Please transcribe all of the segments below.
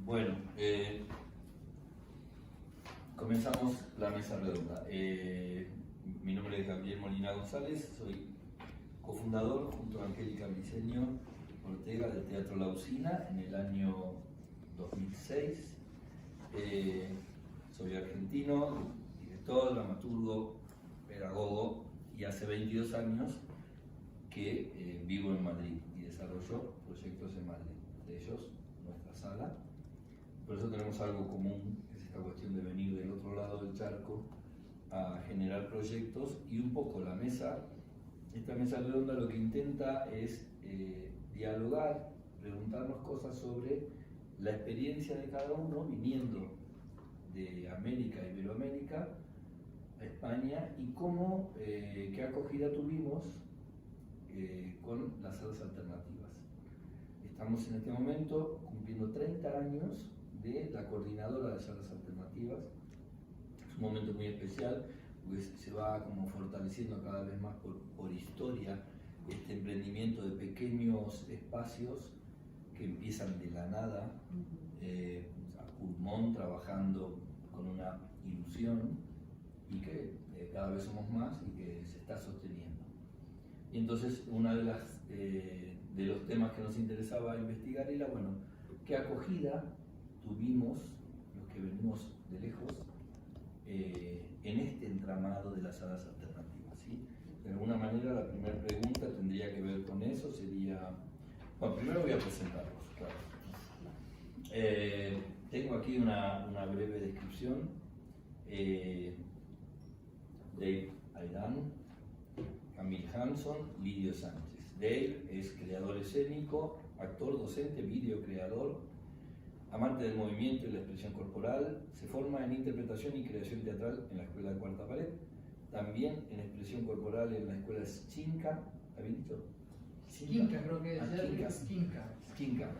Bueno, comenzamos la mesa redonda. Mi nombre es Gabriel Molina González, soy cofundador junto a Angélica Briceño Ortega del Teatro La Usina en el año 2006. Soy argentino, director, dramaturgo, pedagogo y hace 22 años que vivo en Madrid y desarrollo proyectos en Madrid, de ellos nuestra sala. Por eso tenemos algo común, que es esta cuestión de venir del otro lado del charco a generar proyectos, y un poco la mesa, esta mesa redonda lo que intenta es dialogar, preguntarnos cosas sobre la experiencia de cada uno viniendo de América, Iberoamérica, a España, y cómo, qué acogida tuvimos con las salas alternativas. Estamos en este momento cumpliendo 30 años de la coordinadora de salas alternativas. Es un momento muy especial porque se va como fortaleciendo cada vez más por historia este emprendimiento de pequeños espacios que empiezan de la nada, a pulmón, trabajando con una ilusión, y que cada vez somos más y que se está sosteniendo. Y entonces uno de los temas que nos interesaba investigar era, bueno, qué acogida tuvimos los que venimos de lejos en este entramado de las salas alternativas, ¿sí? De alguna manera la primera pregunta tendría que ver con eso, sería... Bueno, primero voy a presentarlos, claro. Tengo aquí una breve descripción. Dave Aidan, Camille Hanson, Lidio Sánchez. Dave es creador escénico, actor, docente, videocreador, amante del movimiento y la expresión corporal. Se forma en interpretación y creación teatral en la Escuela de Cuarta Pared, también en expresión corporal en la Escuela Skinka. ¿Habéis dicho? Skinka, creo que es Skinka.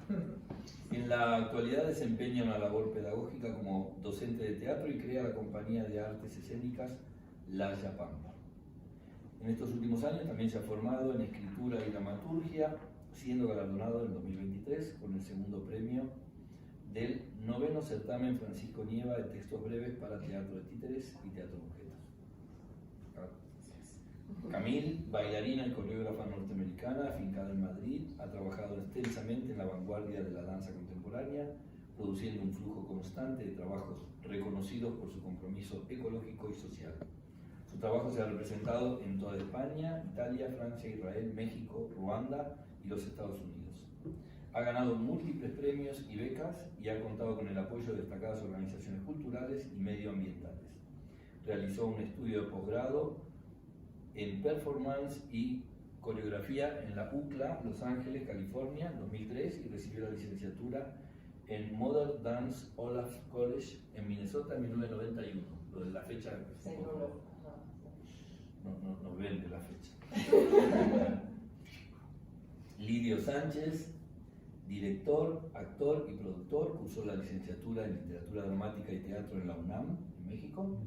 En la actualidad desempeña una labor pedagógica como docente de teatro y crea la compañía de artes escénicas La Yapampa. En estos últimos años también se ha formado en escritura y dramaturgia, siendo galardonado en 2023 con el segundo premio del 9º certamen Francisco Nieva de textos breves para teatro de títeres y teatro de objetos. Camille, bailarina y coreógrafa norteamericana, afincada en Madrid, ha trabajado extensamente en la vanguardia de la danza contemporánea, produciendo un flujo constante de trabajos reconocidos por su compromiso ecológico y social. Su trabajo se ha representado en toda España, Italia, Francia, Israel, México, Ruanda y los Estados Unidos. Ha ganado múltiples premios y becas y ha contado con el apoyo de destacadas organizaciones culturales y medioambientales. Realizó un estudio de posgrado en performance y coreografía en la UCLA, Los Ángeles, California, en 2003, y recibió la licenciatura en Modern Dance Olaf College en Minnesota en 1991. Lo de la fecha no vende la fecha. Lidio Sánchez, director, actor y productor, cursó la licenciatura en Literatura Dramática y Teatro en la UNAM, en México.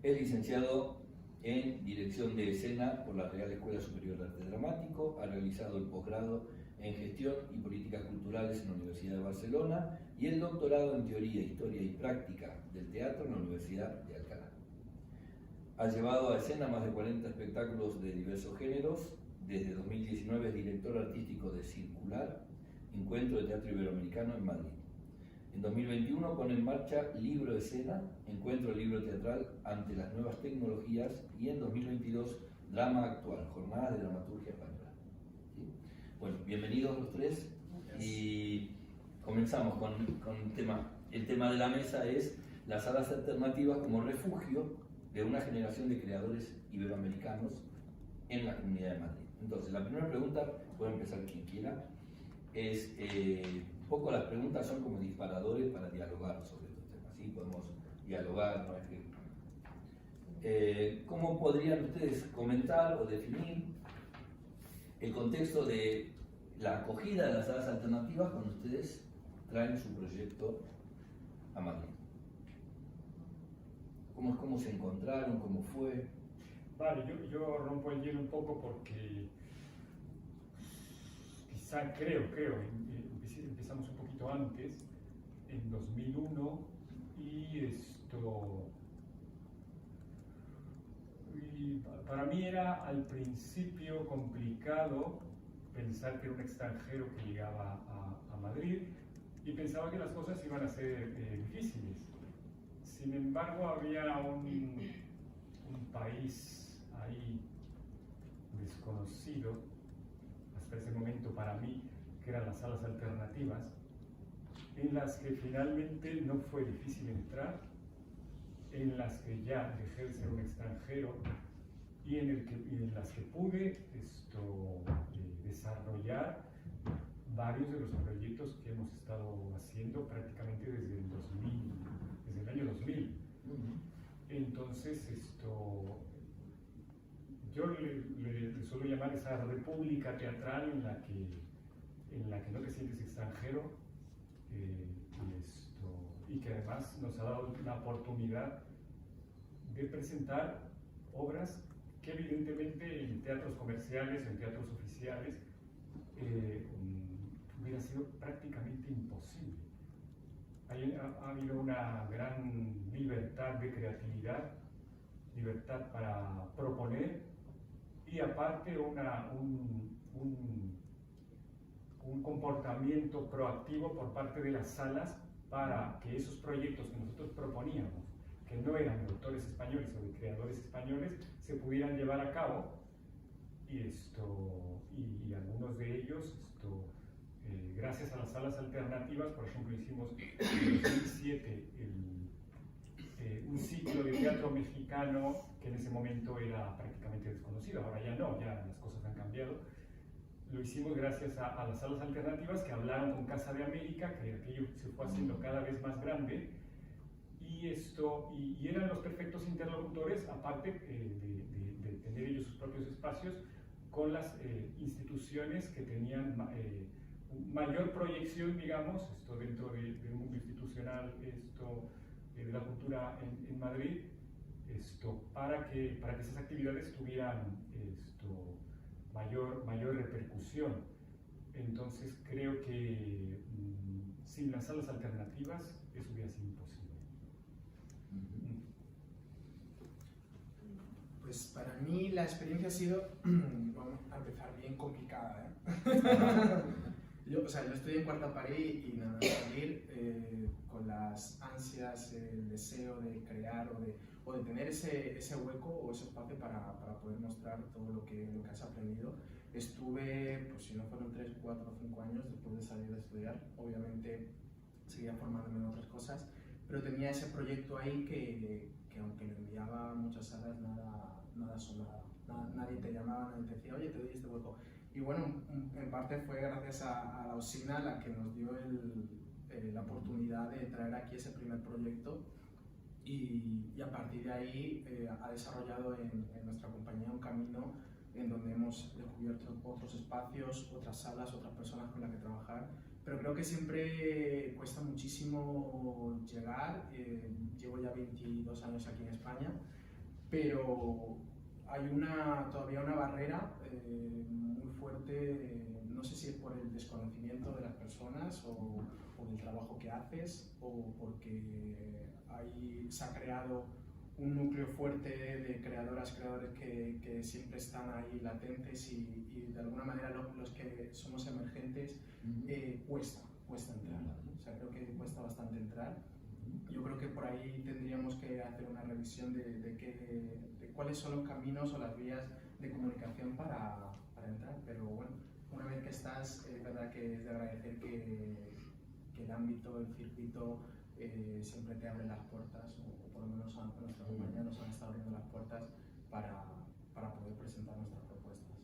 Es licenciado en Dirección de Escena por la Real Escuela Superior de Arte Dramático, ha realizado el posgrado en Gestión y Políticas Culturales en la Universidad de Barcelona y el doctorado en Teoría, Historia y Práctica del Teatro en la Universidad de Alcalá. Ha llevado a escena más de 40 espectáculos de diversos géneros. Desde 2019 es director artístico de Circular, Encuentro de Teatro Iberoamericano en Madrid. En 2021 pone en marcha Libro de Escena, Encuentro de Libro Teatral ante las nuevas tecnologías, y en 2022 Drama Actual, Jornadas de Dramaturgia Española. ¿Sí? Bueno, bienvenidos los tres y comenzamos con el tema. El tema de la mesa es las salas alternativas como refugio de una generación de creadores iberoamericanos en la Comunidad de Madrid. Entonces, la primera pregunta, puede empezar quien quiera, es... un poco las preguntas son como disparadores para dialogar sobre estos temas, ¿sí? Podemos dialogar, ¿no? ¿Cómo podrían ustedes comentar o definir el contexto de la acogida de las salas alternativas cuando ustedes traen su proyecto a Madrid? ¿Cómo se encontraron? ¿Cómo fue? Vale, yo rompo el hielo un poco porque quizá creo, empezamos un poquito antes. en 2001 y para mí era al principio complicado pensar que era un extranjero que llegaba a Madrid y pensaba que las cosas iban a ser difíciles. Sin embargo, había un país ahí desconocido hasta ese momento para mí, que eran las salas alternativas, en las que finalmente no fue difícil entrar, en las que ya dejé de ser un extranjero y en las que pude desarrollar varios de los proyectos que hemos estado haciendo prácticamente desde el año 2000. Entonces, yo le suelo llamar esa república teatral en la que no te sientes extranjero y que además nos ha dado la oportunidad de presentar obras que evidentemente en teatros comerciales o en teatros oficiales hubiera sido prácticamente imposible. Ha habido una gran libertad de creatividad, libertad para proponer y aparte un comportamiento proactivo por parte de las salas para que esos proyectos que nosotros proponíamos, que no eran de autores españoles o de creadores españoles, se pudieran llevar a cabo y algunos de ellos gracias a las salas alternativas. Por ejemplo, hicimos en 2007 un ciclo de teatro mexicano que en ese momento era prácticamente desconocido, ahora ya no, ya las cosas han cambiado. Lo hicimos gracias a las salas alternativas que hablaron con Casa de América, que aquello se fue haciendo cada vez más grande y eran los perfectos interlocutores, aparte de tener ellos sus propios espacios, con las instituciones que tenían mayor proyección, digamos, dentro del mundo institucional, de la cultura en Madrid, para que esas actividades tuvieran mayor repercusión. Entonces creo que sin las salas alternativas eso hubiera sido imposible. Pues para mí la experiencia ha sido, vamos a empezar, bien complicada, ¿eh? Yo estoy en cuarta pared y nada, salir con las ansias, el deseo de crear o de tener ese hueco o ese espacio para poder mostrar todo lo que has aprendido. Estuve, pues si no fueron 3, 4 o 5 años después de salir de estudiar. Obviamente seguía formándome en otras cosas, pero tenía ese proyecto ahí que aunque lo enviaba a muchas salas, nada sonaba. Nadie te llamaba, nadie te decía, oye, te doy este hueco. Y bueno, en parte fue gracias a la Usina la que nos dio la oportunidad de traer aquí ese primer proyecto y a partir de ahí ha desarrollado en nuestra compañía un camino en donde hemos descubierto otros espacios, otras salas, otras personas con las que trabajar, pero creo que siempre cuesta muchísimo llegar. Llevo ya 22 años aquí en España, pero hay todavía una barrera muy fuerte, no sé si es por el desconocimiento de las personas o del trabajo que haces o porque se ha creado un núcleo fuerte de creadores que siempre están ahí latentes y de alguna manera los que somos emergentes cuesta entrar. O sea, creo que cuesta bastante entrar. Yo creo que por ahí tendríamos que hacer una revisión de cuáles son los caminos o las vías de comunicación para entrar, pero bueno, una vez que estás, es verdad que es de agradecer que el ámbito, el circuito siempre te abre las puertas, o por lo menos a nuestra compañía nos han estado abriendo las puertas para poder presentar nuestras propuestas.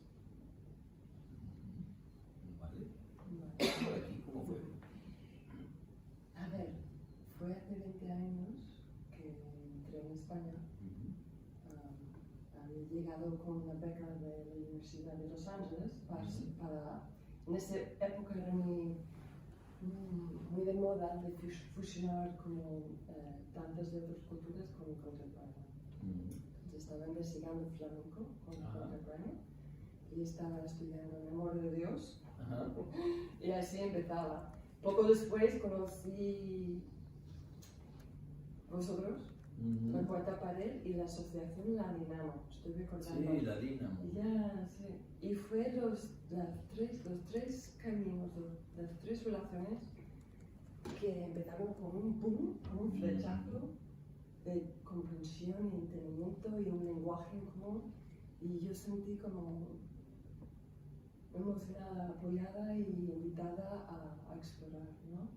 Vale. ¿Por aquí cómo fue? A ver, fue hace 20 años que entré en España. Había llegado con una beca de la Universidad de Los Ángeles en esa época era muy de moda de fusionar como tantas de otras culturas con el contemporáneo. Entonces estaba investigando flamenco con el contemporáneo y estaba estudiando el amor de Dios y así empezaba. poco después conocí vosotros, la Cuarta Pared y la asociación La Dinamo, estoy recordando. Sí, la Dinamo. Ya, sí. Y fue los tres caminos, las tres relaciones que empezaron con un boom, con un flechazo de comprensión y entendimiento y un lenguaje en común. Y yo sentí como emocionada, apoyada y invitada a explorar, ¿no?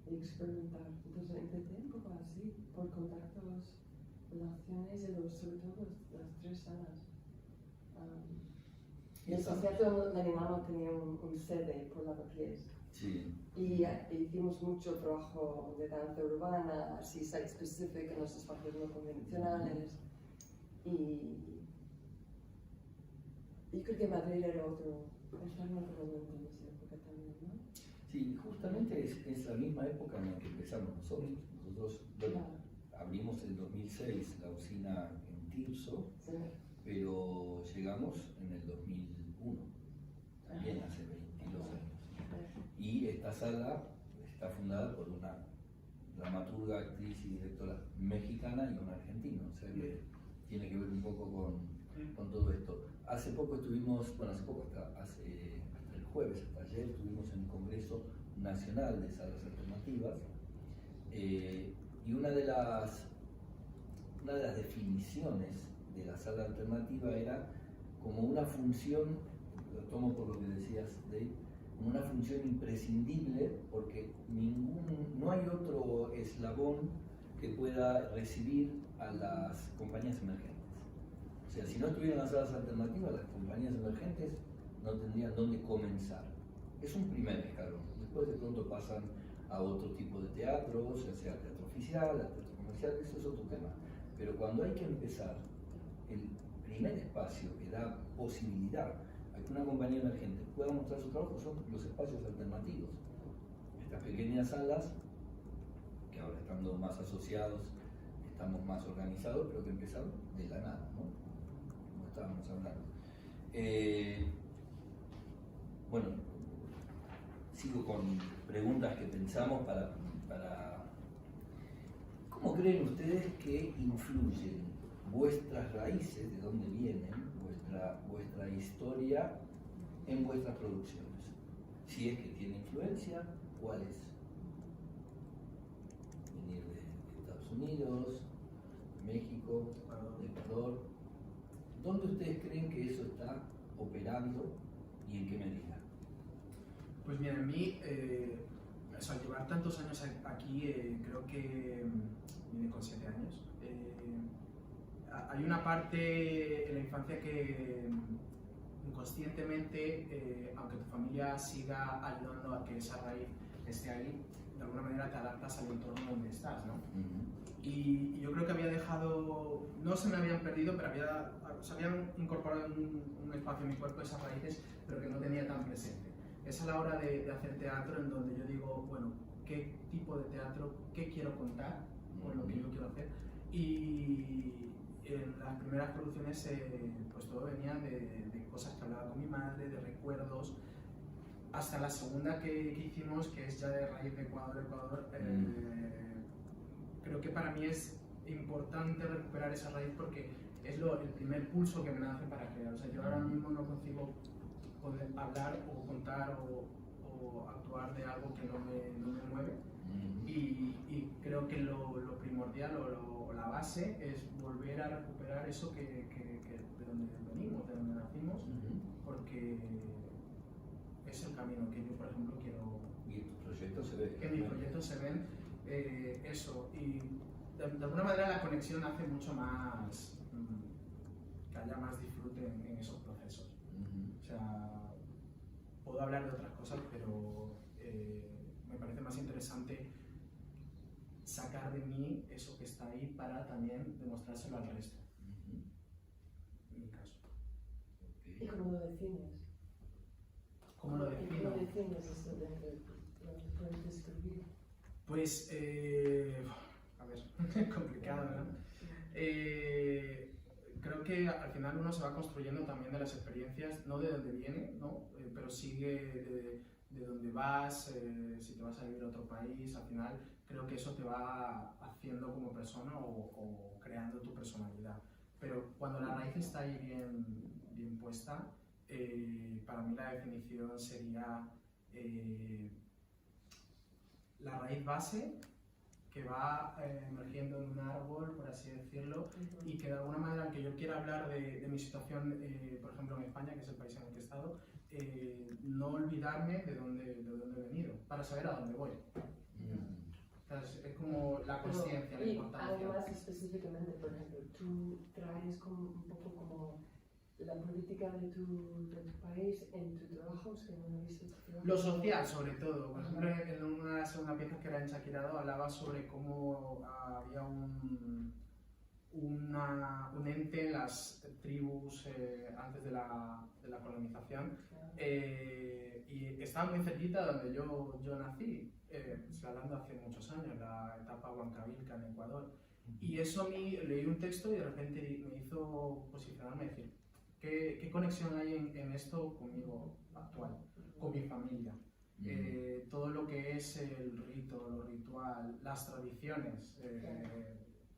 Y experimentar. Entonces empecé un poco así, por contactos, relaciones y sobre todo las tres salas. La asociación de Dinamo tenía un sede por Lavapiés. Sí. Y hicimos mucho trabajo de danza urbana, así site-specific en los espacios no convencionales. Y creo que Madrid era otro momento en esa época también, ¿no? Sí, justamente es la misma época en la que empezamos nosotros. Nosotros, bueno, abrimos en 2006 la usina en Tirso, Sí. pero llegamos en el 2001, también hace 22 años. Y esta sala está fundada por una dramaturga, actriz y directora mexicana y un argentino, o sea que tiene que ver un poco con todo esto. Hace poco estuvimos, bueno, hace poco, hasta el jueves, hasta ayer, estuvimos en un congreso nacional de salas alternativas y una de las definiciones de la sala alternativa era como una función, lo tomo por lo que decías, Dave, como una función imprescindible porque no hay otro eslabón que pueda recibir a las compañías emergentes. O sea, si no estuvieran las salas alternativas, las compañías emergentes no tendrían dónde comenzar. Es un primer escalón. Después de pronto pasan a otro tipo de teatro, ya sea teatro oficial, teatro comercial, eso es otro tema. Pero cuando hay que empezar, el primer espacio que da posibilidad a que una compañía emergente pueda mostrar su trabajo son los espacios alternativos. Estas pequeñas salas, que ahora estando más asociados, estamos más organizados, pero que empezaron de la nada, ¿no? Como estábamos hablando. Bueno, sigo con preguntas que pensamos para... ¿Cómo creen ustedes que influyen vuestras raíces, de dónde vienen, vuestra historia en vuestras producciones? Si es que tiene influencia, ¿cuál es? Venir de Estados Unidos, de México, de Ecuador. ¿Dónde ustedes creen que eso está operando y en qué medida? Pues mira, a mí, al llevar tantos años aquí, creo que vine con 7 años. Hay una parte en la infancia que inconscientemente, aunque tu familia siga ayudando a que esa raíz esté ahí, de alguna manera te adaptas al entorno donde estás, ¿no? Y yo creo que había dejado, no se me habían perdido, pero se habían incorporado en un espacio en mi cuerpo esas raíces, pero que no tenía tan presente. Es a la hora de hacer teatro en donde yo digo, bueno, ¿qué tipo de teatro, qué quiero contar con lo que yo quiero hacer? Y en las primeras producciones, pues todo venía de cosas que hablaba con mi madre, de recuerdos, hasta la segunda que hicimos, que es ya de raíz de Ecuador. Creo que para mí es importante recuperar esa raíz porque es el primer pulso que me nace para crear. O sea, yo ahora mismo no consigo poder hablar o contar o actuar de algo que no me mueve. Y creo que lo primordial o la base es volver a recuperar eso que de donde venimos, de donde nacimos, porque es el camino que yo, por ejemplo, quiero. Y en tus proyectos se ve. Que en mis proyectos se ven eso. Y de alguna manera la conexión hace mucho más, que haya más disfrute en esos procesos. O sea, puedo hablar de otras cosas, pero me parece más interesante sacar de mí eso que está ahí para también demostrárselo al resto. En mi caso. ¿Y cómo lo defines? ¿Cómo lo defino? ¿Cómo defines eso de lo puedes describir? Pues, a ver, complicado, ¿no? Creo que al final uno se va construyendo también de las experiencias, no de dónde viene, ¿no? Pero sigue de dónde vas, si te vas a vivir a otro país, al final creo que eso te va haciendo como persona o creando tu personalidad. Pero cuando la raíz está ahí bien puesta, para mí la definición sería la raíz base que va emergiendo en un árbol, por así decirlo, y que de alguna manera, aunque yo quiera hablar de mi situación, por ejemplo en España, que es el país en el que he estado, no olvidarme de dónde he venido, para saber a dónde voy. Entonces, es como la conciencia, la Y importancia. además, específicamente, por ejemplo, tú traes como, un poco como la política de tu país en tu trabajo, si no lo viste en tu trabajo. Lo social, sobre todo. Por ejemplo, en una de las segundas piezas que era en Shakirado, hablaba sobre cómo había un ente en las tribus antes de la colonización, y estaba muy cerquita de donde yo nací, estoy hablando hace muchos años, la etapa Huancavilca en Ecuador. Y eso a mí, leí un texto y de repente me hizo posicionarme y decir, ¿qué conexión hay en esto conmigo actual, con mi familia? Todo lo que es el rito, lo ritual, las tradiciones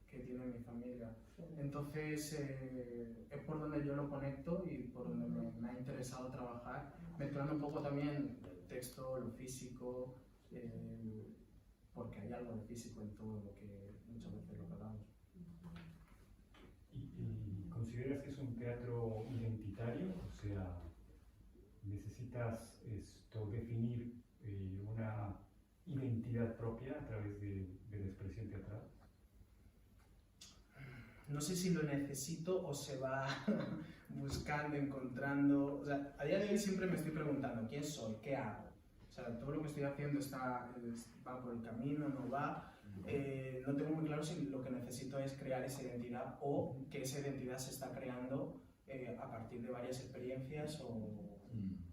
que tiene mi familia. Entonces, es por donde yo lo conecto y por donde me ha interesado trabajar, mezclando un poco también el texto, lo físico, porque hay algo de físico en todo lo que muchas veces lo hablamos. ¿Y consideras que es un teatro identitario? O sea, ¿necesitas definir una identidad propia a través de la expresión teatral? No sé si lo necesito o se va buscando, encontrando. O sea, a día de hoy siempre me estoy preguntando quién soy, qué hago. O sea, todo lo que estoy haciendo va por el camino, no va. No tengo muy claro si lo que necesito es crear esa identidad o que esa identidad se está creando a partir de varias experiencias.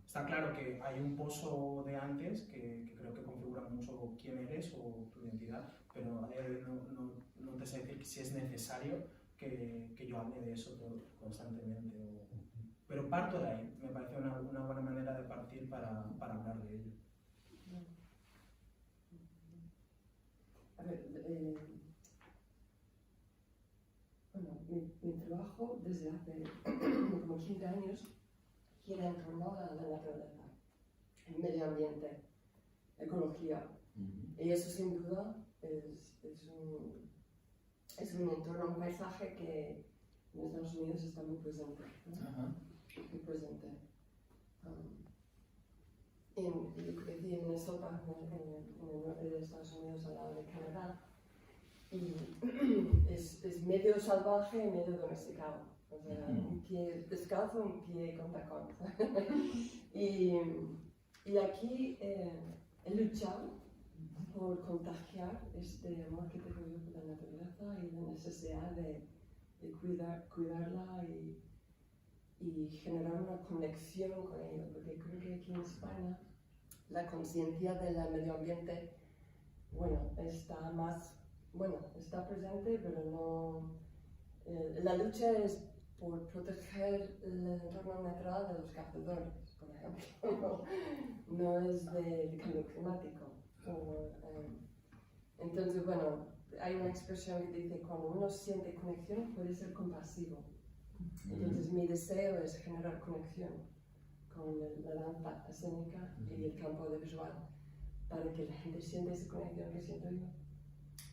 Está claro que hay un pozo de antes que creo que configura mucho quién eres o tu identidad, pero a día de hoy no te sé decir si es necesario que yo hable de eso constantemente. Pero parto de ahí, me parece una buena manera de partir para hablar de ello. A ver, bueno, mi trabajo desde hace como 15 años gira en torno a la naturaleza, el medio ambiente, ecología. Y eso sin duda es un entorno, un paisaje que en Estados Unidos está muy presente. ¿No? Muy presente. Yo crecí en Minnesota, en el norte de Estados Unidos, al lado de Canadá, y es medio salvaje y medio domesticado. O sea, un pie descalzo, un pie con tacón. y aquí he luchado por contagiar este amor que tengo yo por la naturaleza y la necesidad de cuidarla y generar una conexión con ello, porque creo que aquí en España la conciencia del medio ambiente, bueno, está presente, pero no. La lucha es por proteger el entorno natural de los cazadores, por ejemplo, no es de cambio climático. Entonces, bueno, hay una expresión que dice, cuando uno siente conexión puede ser compasivo. Entonces mi deseo es generar conexión con la danza escénica y el campo audiovisual para que la gente sienta esa conexión que siento yo.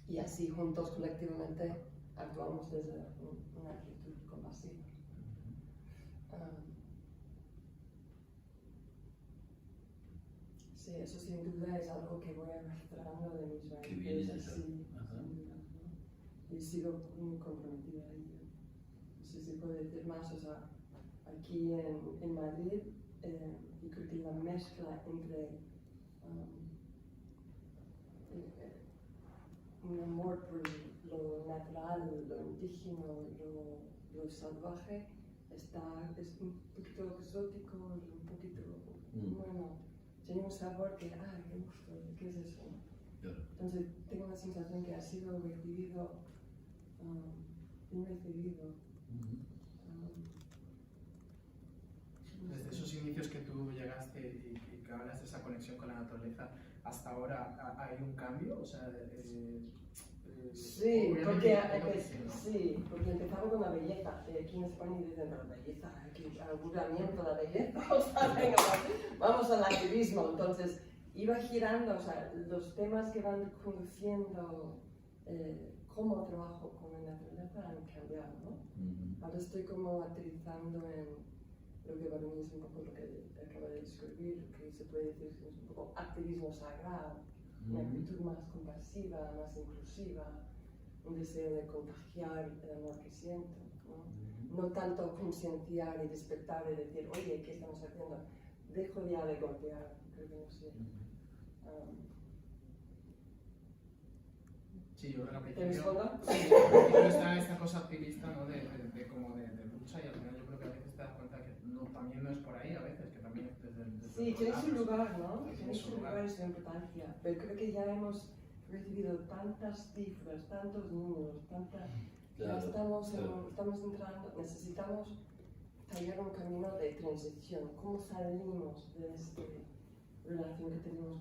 Y así juntos, colectivamente, actuamos desde una actitud compasiva. Sí, eso sin duda es algo que voy arrastrando de mis raíces. Y sigo muy comprometida a ello. No sé si puedo decir más, o sea, aquí en Madrid, yo creo que la mezcla entre un amor por lo natural, lo indígena, lo salvaje, es un poquito exótico, un poquito, bueno, tiene un sabor que, qué gusto, ¿qué es eso? Entonces tengo la sensación que ha sido recibido, bien recibido. Desde esos inicios que tú llegaste y que hablas de esa conexión con la naturaleza, hasta ahora hay un cambio, o sea, sí, obviamente porque, ¿no? sí, porque empezaba con la belleza. Aquí en España dicen la belleza, aquí auguramiento de la belleza, o sea, venga, vamos al activismo. Entonces, iba girando, o sea, los temas que van conduciendo cómo trabajo con la naturaleza han cambiado, ¿no? Ahora estoy como aterrizando en lo que para mí es un poco lo que acabo de describir, que se puede decir que es un poco activismo sagrado, una actitud más compasiva, más inclusiva, un deseo de contagiar el amor que siento, ¿no? No tanto concienciar y despertar y decir, oye, ¿qué estamos haciendo? Dejo ya de golpear, creo que no sé. Sí, yo creo que al ¿Te principio, respondo? sí, al principio está esta cosa activista, ¿no? de lucha, y al final yo creo que a veces te das cuenta que también no es por ahí, a veces, que también es desde Sí, otro tiene lado, su lugar, ¿no? tiene Tiene su su lugar y su importancia. Pero creo que ya hemos recibido tantas cifras, tantos números, ya estamos entrando, necesitamos tallar un camino de transición. ¿Cómo salimos de esta relación que tenemos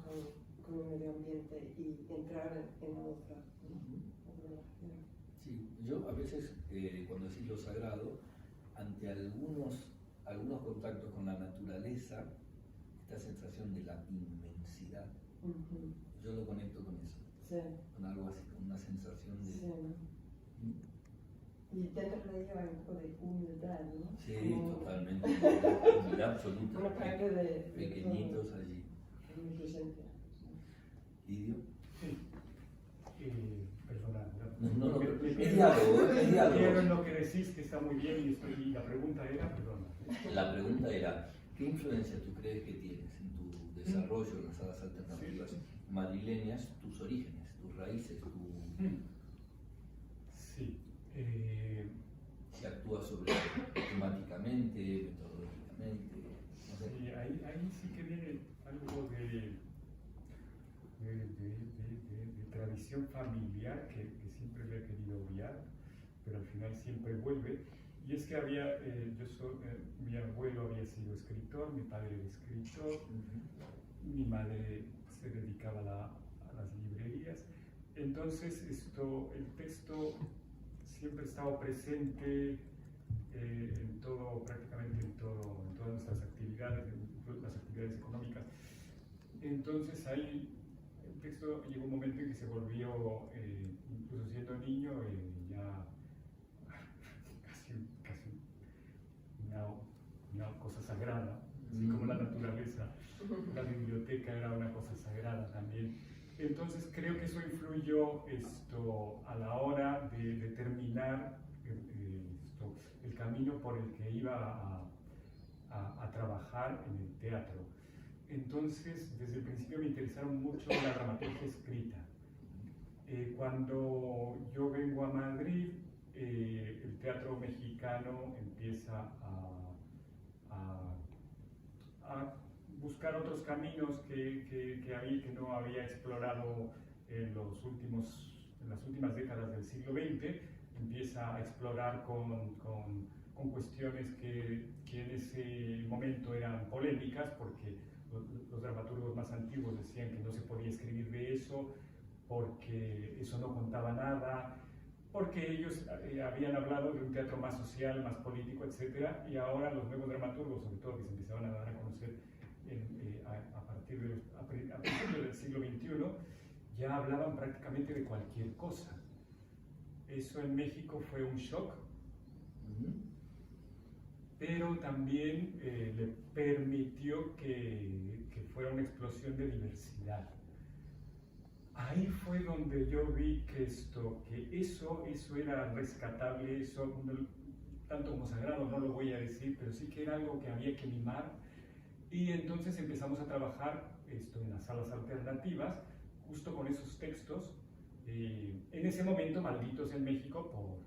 con el medio ambiente y entrar en otra relación? Sí, yo a veces, cuando decís lo sagrado, ante algunos contactos con la naturaleza, esta sensación de la inmensidad, yo lo conecto con eso, Sí. con algo así, con una sensación de... Sí, ¿no? Y dentro de ello hay un poco de humildad, ¿no? Sí, Como totalmente, humildad absoluta, una parte de pequeñitos allí. de mi presencia. ¿Lidio? Sí. Perdona. No, me es diálogo, es diálogo. Quiero en lo que decís que está muy bien y la pregunta era, perdona. La pregunta era, ¿qué influencia tú crees que tienes en tu desarrollo en las salas alternativas madrileñas, tus orígenes, tus raíces, Sí. si actúas sobre temáticamente, metodológicamente, no sé? Sí, ahí sí que viene algo de tradición familiar que siempre le he querido obviar, pero al final siempre vuelve. Y es que mi abuelo había sido escritor, mi padre era escritor, mi madre se dedicaba a las librerías. Entonces el texto siempre ha estado presente prácticamente en todas nuestras actividades, en las actividades económicas. Entonces ahí el texto llegó un momento en que se volvió, incluso siendo niño, ya casi una cosa sagrada, así como la naturaleza. La biblioteca era una cosa sagrada también. Entonces creo que eso influyó a la hora de determinar el camino por el que iba a trabajar en el teatro. Entonces, desde el principio me interesaron mucho la dramaturgia escrita. Cuando yo vengo a Madrid, el teatro mexicano empieza a buscar otros caminos que no había explorado en las últimas décadas del siglo XX. Empieza a explorar con cuestiones que en ese momento eran polémicas, porque los dramaturgos más antiguos decían que no se podía escribir de eso, porque eso no contaba nada, porque ellos habían hablado de un teatro más social, más político, etc. Y ahora los nuevos dramaturgos, sobre todo que se empezaban a dar a conocer a partir del siglo XXI, ya hablaban prácticamente de cualquier cosa. Eso en México fue un shock, pero también le permitió que fuera una explosión de diversidad. Ahí fue donde yo vi que eso era rescatable, eso tanto como sagrado no lo voy a decir, pero sí que era algo que había que mimar. Y entonces empezamos a trabajar en las salas alternativas, justo con esos textos, en ese momento malditos en México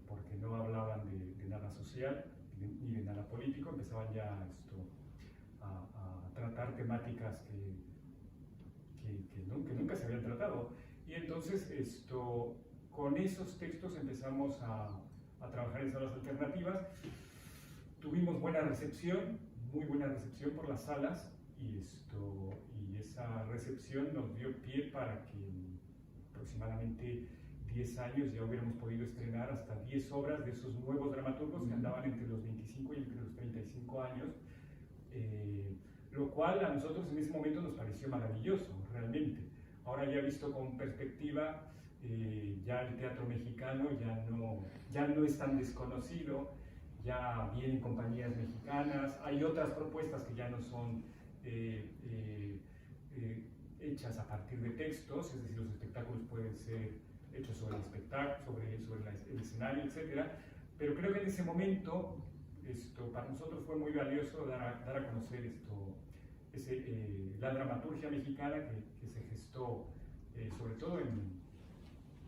porque no hablaban de nada social ni de nada político. Empezaban ya a tratar temáticas que nunca se habían tratado. Y entonces con esos textos empezamos a trabajar en salas alternativas. Tuvimos buena recepción, muy buena recepción por las salas, y recepción nos dio pie para que en aproximadamente 10 años ya hubiéramos podido estrenar hasta 10 obras de esos nuevos dramaturgos que andaban entre los 25 y entre los 35 años, lo cual a nosotros en ese momento nos pareció maravilloso, realmente. Ahora ya visto con perspectiva, ya el teatro mexicano ya no es tan desconocido, ya vienen compañías mexicanas, hay otras propuestas que ya no son hechas a partir de textos, es decir, los espectáculos pueden ser hechos sobre el espectáculo, sobre el escenario, etc. Pero creo que en ese momento para nosotros fue muy valioso dar a conocer la dramaturgia mexicana que se gestó sobre todo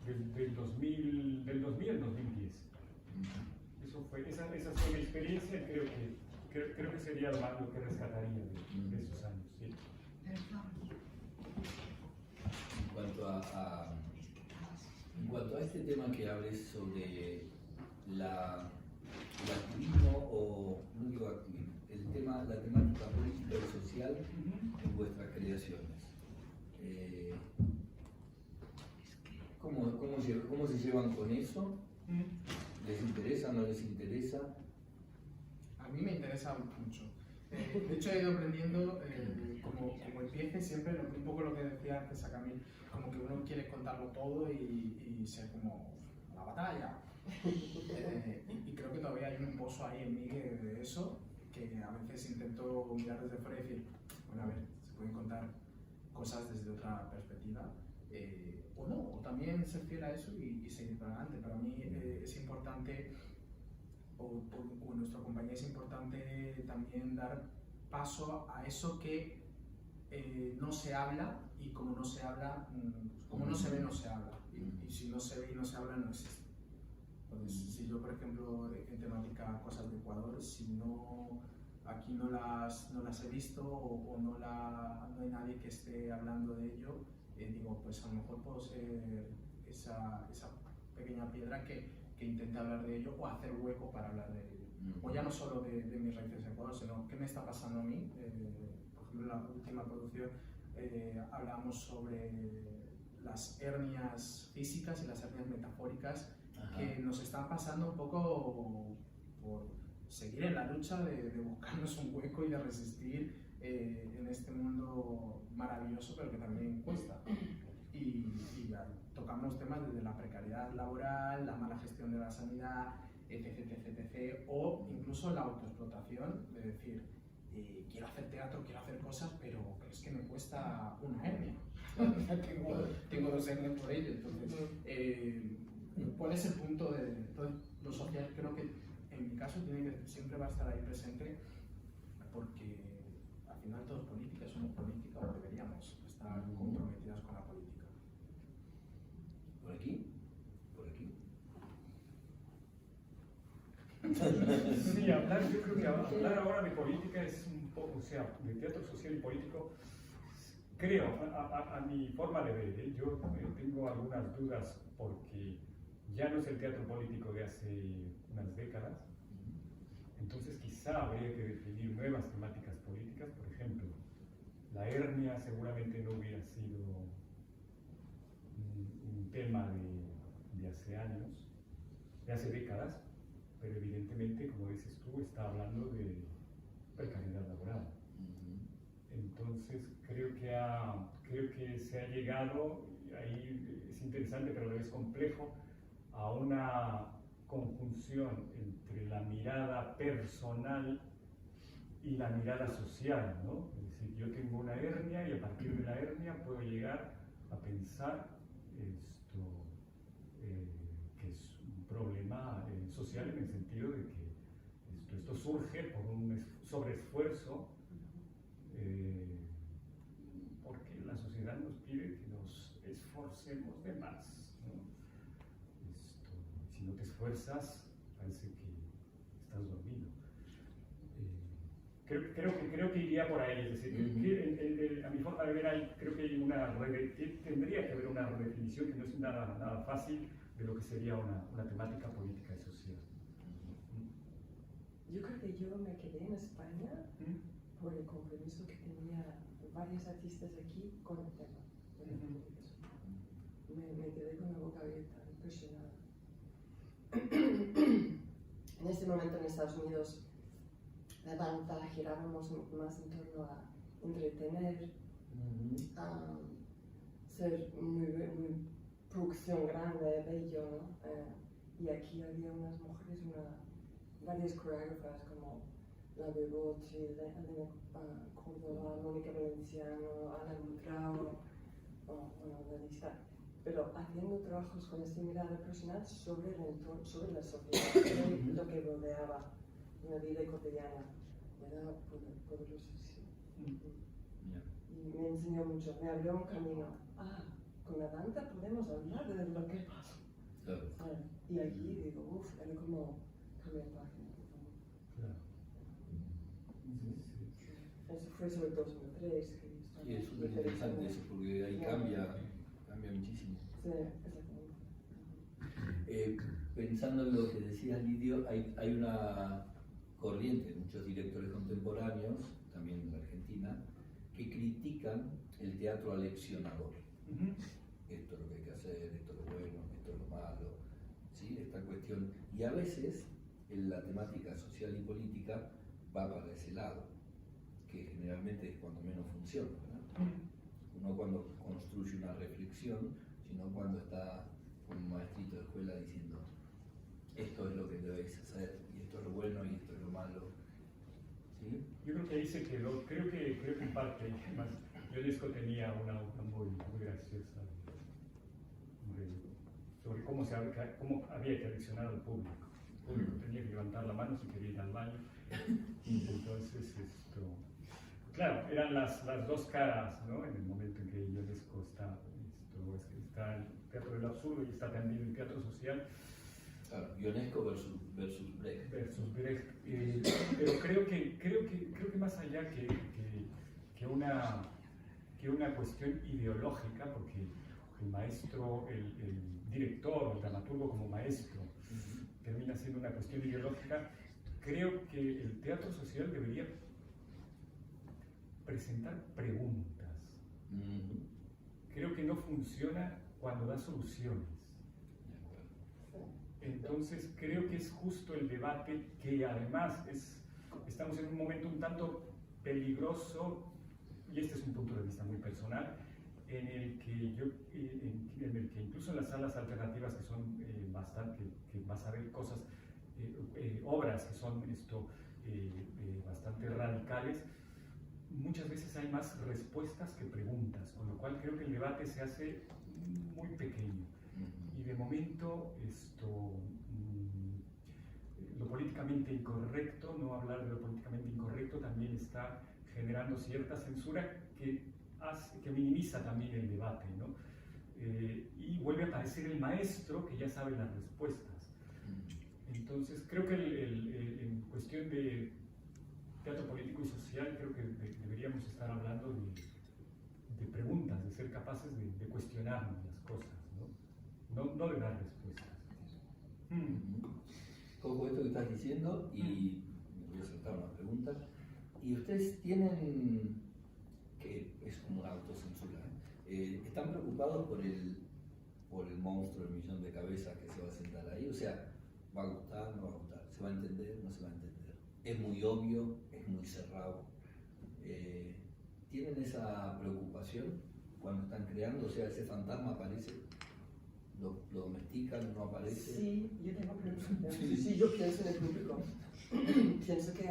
del 2000 al 2010. Esa fue mi experiencia y creo que sería lo que rescataría de esos años. ¿Sí? En cuanto a este tema que hables sobre el activismo, o no digo activismo, la temática política y social en vuestras creaciones. ¿Cómo se llevan con eso? ¿Les interesa, no les interesa? A mí me interesa mucho. De hecho, he ido aprendiendo, como empiece siempre, un poco lo que decía antes a Camil, como que uno quiere contarlo todo y ser como la batalla. Y creo que todavía hay un pozo ahí en mí de eso, que a veces intento mirar desde fuera y decir, bueno, a ver, se pueden contar cosas desde otra perspectiva, o no, o también ser fiel a eso y seguir para adelante. Para mí es importante, o nuestra compañía es importante también dar paso a eso que no se habla, y como no se habla, como no se ve, no se habla, y si no se ve y no se habla, no existe. Entonces, si yo, por ejemplo, en temática cosas de Ecuador, si aquí no las he visto, o no hay nadie que esté hablando de ello, digo, pues a lo mejor puedo ser esa pequeña piedra que intente hablar de ello, o hacer hueco para hablar de ello. O ya no solo de mis raíces en Ecuador, sino qué me está pasando a mí. Por ejemplo, en la última producción hablamos sobre las hernias físicas y las hernias metafóricas. Ajá. Que nos están pasando un poco por seguir en la lucha de buscarnos un hueco y de resistir en este mundo maravilloso, pero que también cuesta. Y tocamos temas desde la precariedad laboral, la mala gestión de la sanidad, etc. O incluso la autoexplotación, de decir, quiero hacer teatro, quiero hacer cosas, pero es que me cuesta una hernia. tengo 2 hernias por ello. Entonces, ¿cuál es el punto de lo social? Creo que en mi caso siempre va a estar ahí presente, porque al final todos políticas, somos política, o deberíamos estar comprometidas con la política. ¿Por aquí? ¿Por aquí? Sí, yo creo que hablar ahora de política es un poco, o sea, de teatro social y político, creo, a mi forma de ver, yo tengo algunas dudas, porque ya no es el teatro político de hace unas décadas. Entonces quizá habría que definir nuevas temáticas políticas. Por ejemplo, la hernia seguramente no hubiera sido un tema de hace años, de hace décadas, pero evidentemente, como dices tú, está hablando de precariedad laboral. Entonces creo que se ha llegado, ahí es interesante pero a la vez complejo, a una conjunción entre la mirada personal y la mirada social, ¿no? Es decir, yo tengo una hernia y a partir de la hernia puedo llegar a pensar que es un problema social, en el sentido de que esto surge por un sobreesfuerzo, porque la sociedad nos pide que nos esforcemos de más, ¿no? Si no te esfuerzas, parece que estás dormido. Creo que iría por ahí, es decir, a mi forma de ver, creo que tendría que haber una redefinición, que no es nada fácil, de lo que sería una temática política y social. Yo creo que yo me quedé en España por el compromiso que tenía varios artistas aquí con el tema. Me quedé con la boca abierta, impresionada. En este momento en Estados Unidos la danza girábamos más en torno a entretener, a ser muy producción grande, bello, ¿no? Y aquí había unas mujeres, varias coreógrafas como la Bebotri, Elena Córdoba, Mónica Valenciano, Ana Butrao, bueno, la lista, pero haciendo trabajos con esta mirada personal sobre el entorno, sobre la sociedad, sobre lo que rodeaba la vida cotidiana. Era poderosísimo. Y me enseñó mucho, me abrió un camino. Con la danza podemos hablar de lo que pasa. Claro. Y allí digo, era como cambiar página. Claro. Eso fue sobre 2003. Sí, es súper interesante eso, porque ahí cambia muchísimo. Sí, exactamente. Pensando en lo que decías, Lidio, hay una corriente, muchos directores contemporáneos, también en la Argentina, que critican el teatro aleccionador. Esto es lo que hay que hacer, esto es lo bueno, esto es lo malo, ¿sí? Esta cuestión. Y a veces la temática social y política va para ese lado, que generalmente es cuando menos funciona, ¿no? No cuando construye una reflexión, sino cuando está un maestrito de escuela diciendo esto es lo que debéis hacer, y esto es lo bueno y esto es lo malo. ¿Sí? Yo creo que ahí se quedó, creo que en parte, además, Ionesco tenía una muy graciosa sobre cómo había que aleccionar al público. El público tenía que levantar la mano si quería ir al baño. Entonces, claro, eran las dos caras, ¿no? En el momento en que Ionesco está el teatro del absurdo y está también el teatro social. Claro, Ionesco versus Brecht. Pero creo que más allá que una cuestión ideológica, porque el maestro, el director, el dramaturgo como maestro, termina siendo una cuestión ideológica, creo que el teatro social debería presentar preguntas. Creo que no funciona cuando da soluciones. Entonces creo que es justo el debate, que además estamos en un momento un tanto peligroso, y este es un punto de vista muy personal, en el que incluso en las salas alternativas, que son que vas a ver cosas, obras que son bastante radicales, muchas veces hay más respuestas que preguntas, con lo cual creo que el debate se hace muy pequeño. Y de momento lo políticamente incorrecto, no hablar de lo políticamente incorrecto, también está generando cierta censura que minimiza también el debate, ¿no? Y vuelve a aparecer el maestro que ya sabe las respuestas. Entonces creo que en cuestión de teatro político y social, creo que deberíamos estar hablando de preguntas, de ser capaces de cuestionarnos las cosas, no de dar respuestas. Cojo esto que estás diciendo y me voy a saltar una pregunta. ¿Y ustedes tienen, que es como una autocensura, están preocupados por el monstruo del millón de cabezas que se va a sentar ahí? O sea, ¿va a gustar, no va a gustar? ¿Se va a entender, no se va a entender? ¿Es muy obvio, es muy cerrado? ¿Tienen esa preocupación cuando están creando? O sea, ese fantasma aparece, lo domestican, no aparece. Sí, yo tengo preocupación. Sí, yo pienso en el público. Pienso que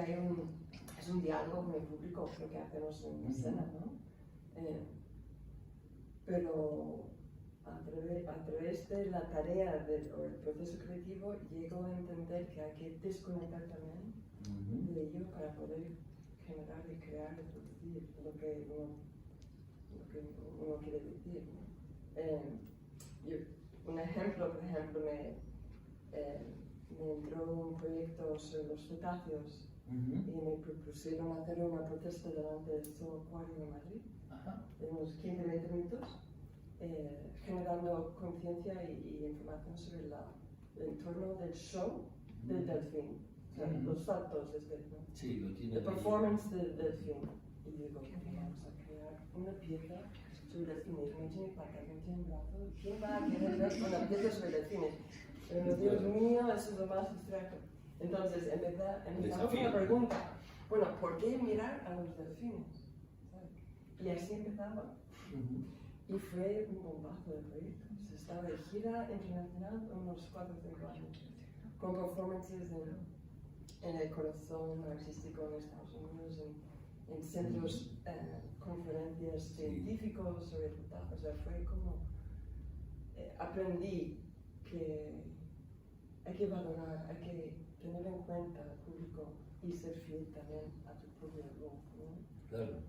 es un diálogo con el público, lo que hacemos en escena, ¿no? Pero a través de la tarea o el proceso creativo llego a entender que hay que desconectar también de ello para poder generar y crear y producir lo que uno quiere decir, ¿no? Un ejemplo, por ejemplo, me entró un proyecto sobre los cetáceos y me propusieron hacer una protesta delante del Zoo Acuario de Madrid, de unos 15-20 minutos, generando conciencia y información sobre el entorno del show del delfín, o sea, los saltos, ¿no? Sí, lo tiene. La performance del delfín. Y digo, vamos a crear pieza sobre delfines. No tiene patas, no tiene brazos. ¿Quién va a querer ver una pieza sobre delfines? Pero Dios mío, eso es lo más abstracto. Entonces empezamos con la pregunta, bueno, ¿por qué mirar a los delfines? ¿Sabes? Y así empezaba. Y fue un bombazo de proyecto. Se estaba de gira internacional unos 4 o 5 años, con performances en el corazón artístico en Estados Unidos, en centros, conferencias científicos sobre potaje. O sea, fue como, aprendí que hay que valorar, hay que tener en cuenta al público y ser fiel también a tu propia voz, ¿no? Claro.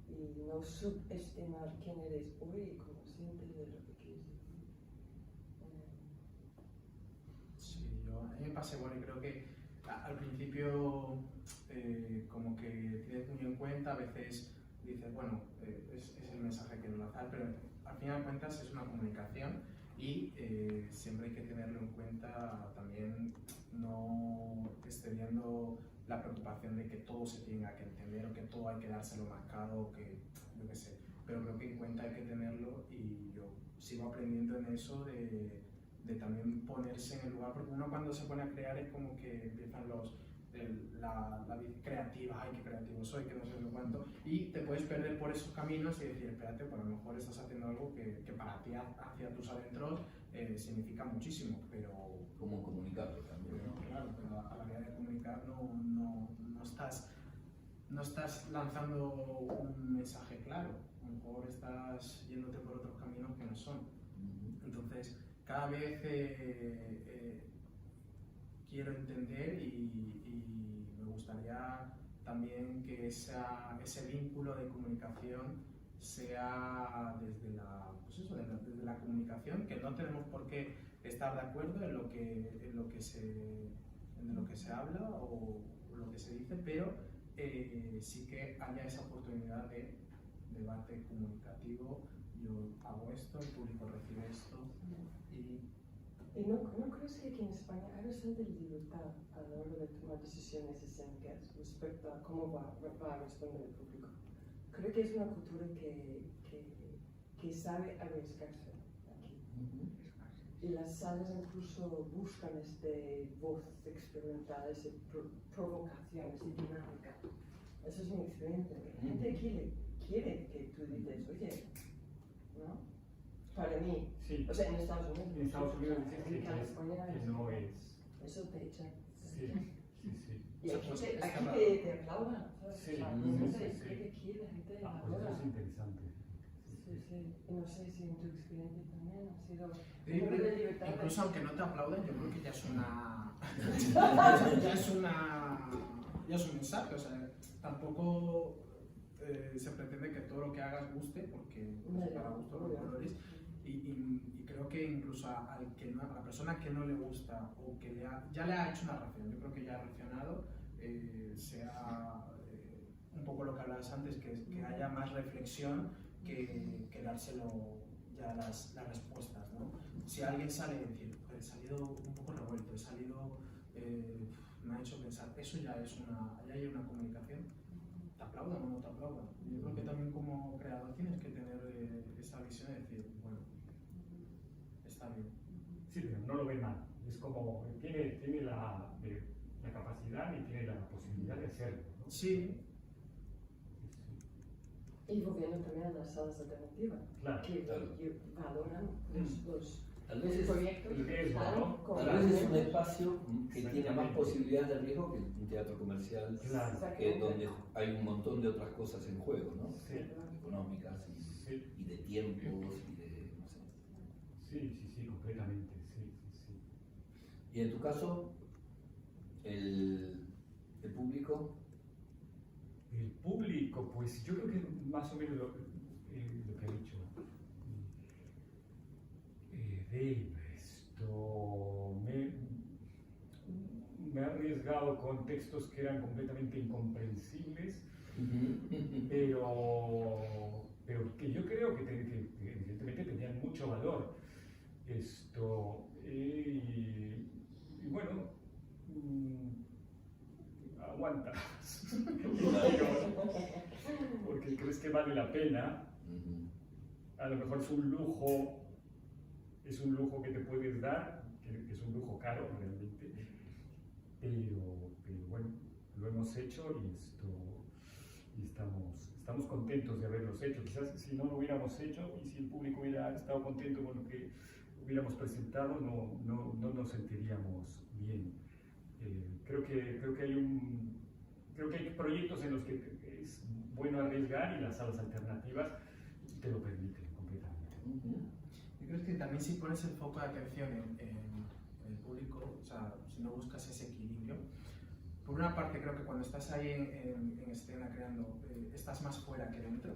Y no subestimar quién eres hoy y consciente de lo que quieres decir. Sí, a mí me pasa igual y creo que al principio como que tienes muy en cuenta, a veces dices, bueno, es el mensaje que quiero lanzar, pero al final de cuentas es una comunicación y siempre hay que tenerlo en cuenta también, no excediendo la preocupación de que todo se tenga que entender o que todo hay que dárselo marcado o que, yo qué sé, pero creo que en cuenta hay que tenerlo y yo sigo aprendiendo en eso de también ponerse en el lugar, porque uno cuando se pone a crear es como que empiezan la vida creativa, ay, qué creativo soy, que no sé cuánto, y te puedes perder por esos caminos y decir, espérate, pues a lo mejor estás haciendo algo que para ti, hacia tus adentros, significa muchísimo, pero... Cómo comunicarlo también, Pero, ¿no? claro, pero a la hora de comunicar no estás lanzando un mensaje claro, a lo mejor estás yéndote por otros caminos que no son. Entonces, cada vez quiero entender y me gustaría también que ese vínculo de comunicación sea desde desde la comunicación, que no tenemos por qué estar de acuerdo en lo que se habla o lo que se dice, pero sí que haya esa oportunidad de debate comunicativo. Yo hago esto, el público recibe esto ¿Y no crees que aquí en España hay bastante libertad a la hora de tomar decisiones escénicas respecto a cómo va a responder el público? Creo que es una cultura que sabe arriesgarse aquí. Y las salas incluso buscan voz experimental, esa provocación, esa dinámica. Esa es mi experiencia. La gente quiere que tú dices, oye, ¿no? Para mí, Sí. o sea, en Estados Unidos. En Estados Unidos dicen en California, que no es. eso te echa. Sí, sí. Y aquí Pues, te aplaudan, ¿sabes? Sí, O sea, sí, no sí, sé, sí. ¿qué quiere? La gente Ah, pues eso adora. es interesante. Sí. Y no sé si en tu experiencia también ha sido Sí, un nivel de libertad. incluso aunque no te aplauden, yo creo que ya es ya es un mensaje, o sea, tampoco se pretende que todo lo que hagas guste, porque es para gusto los colores, y creo que incluso a la persona que no le gusta o que ya le ha hecho una reacción, yo creo que ya ha reaccionado, sea un poco lo que hablabas antes, que haya más reflexión que dárselo ya las respuestas, ¿no? Si alguien sale y dice, he salido un poco revuelto, me ha hecho pensar, eso ya hay una comunicación, te aplaudan o no te aplaudan. Yo creo que también como creador tienes que tener esa visión de decir, bueno, está bien. Sí, pero no lo ve mal. Es como, tiene la capacidad y tiene la posibilidad de hacerlo, ¿no? Sí. Y volviendo también a las salas alternativas, Claro, que valoran los Tal vez proyectos el riesgo, están ¿no? con Tal vez es un elementos. espacio que tiene más posibilidades de riesgo que un teatro comercial, Claro. donde hay un montón de otras cosas en juego, ¿no? Sí. Económicas Sí. y de tiempos y de, no sé. Sí, completamente, sí. Y en tu caso, el público, El público, pues yo creo que más o menos lo que ha dicho Dave, me he arriesgado con textos que eran completamente incomprensibles, pero que yo creo que evidentemente tenían mucho valor. Y bueno, aguanta, porque crees que vale la pena A lo mejor es un lujo que te puedes dar, que es un lujo caro realmente, pero bueno, lo hemos hecho y estamos contentos de haberlos hecho. Quizás si no lo hubiéramos hecho y si el público hubiera estado contento con lo que hubiéramos presentado, no nos sentiríamos bien. Creo que hay proyectos en los que es bueno arriesgar y las salas alternativas te lo permiten completamente. Yo creo que también si pones el foco de atención en el público, o sea, si no buscas ese equilibrio, por una parte creo que cuando estás ahí en escena creando, estás más fuera que dentro,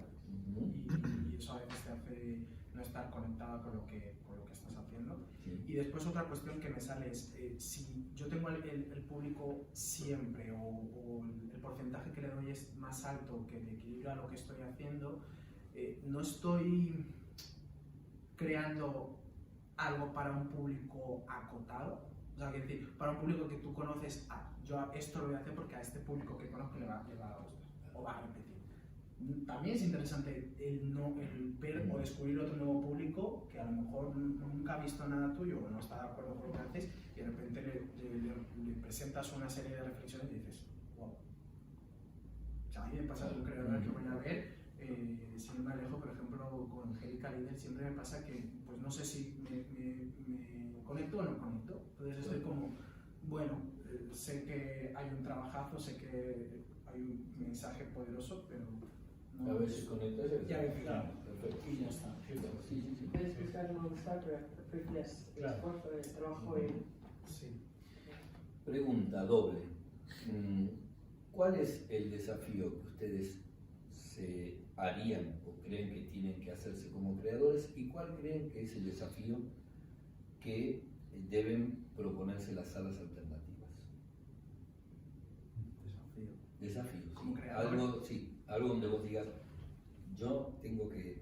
y eso a veces te hace no estar conectado con lo que estás haciendo. Sí. Y después otra cuestión que me sale es, si yo tengo el público siempre o el porcentaje que le doy es más alto que el equilibrio a lo que estoy haciendo, no estoy creando algo para un público acotado. O sea, que decir, para un público que tú conoces, yo esto lo voy a hacer porque a este público que conozco le va a gustar o va a repetir. También es interesante el ver o descubrir otro nuevo público que a lo mejor nunca ha visto nada tuyo o no está de acuerdo con lo que haces y de repente le presentas una serie de reflexiones y dices, wow. O sea, a mí me pasa con un creador que voy a ver, sin ir más lejos, por ejemplo, con Angélica Líder, siempre me pasa que pues no sé si me conecto o no conecto. Entonces estoy como, bueno, sé que hay un trabajazo, sé que hay un mensaje poderoso, pero no. A ver si conectas y Ya ves, claro. Perfecto. Y ya está. Sí. Puedes buscar un gustar, pero prefieres el Claro. esfuerzo, el trabajo y... Sí. Pregunta doble. ¿Cuál es el desafío que ustedes se harían o creen que tienen que hacerse como creadores y cuál creen que es el desafío que deben proponerse las salas alternativas? Desafío, Como sí. creador. Algo donde vos digas, yo tengo que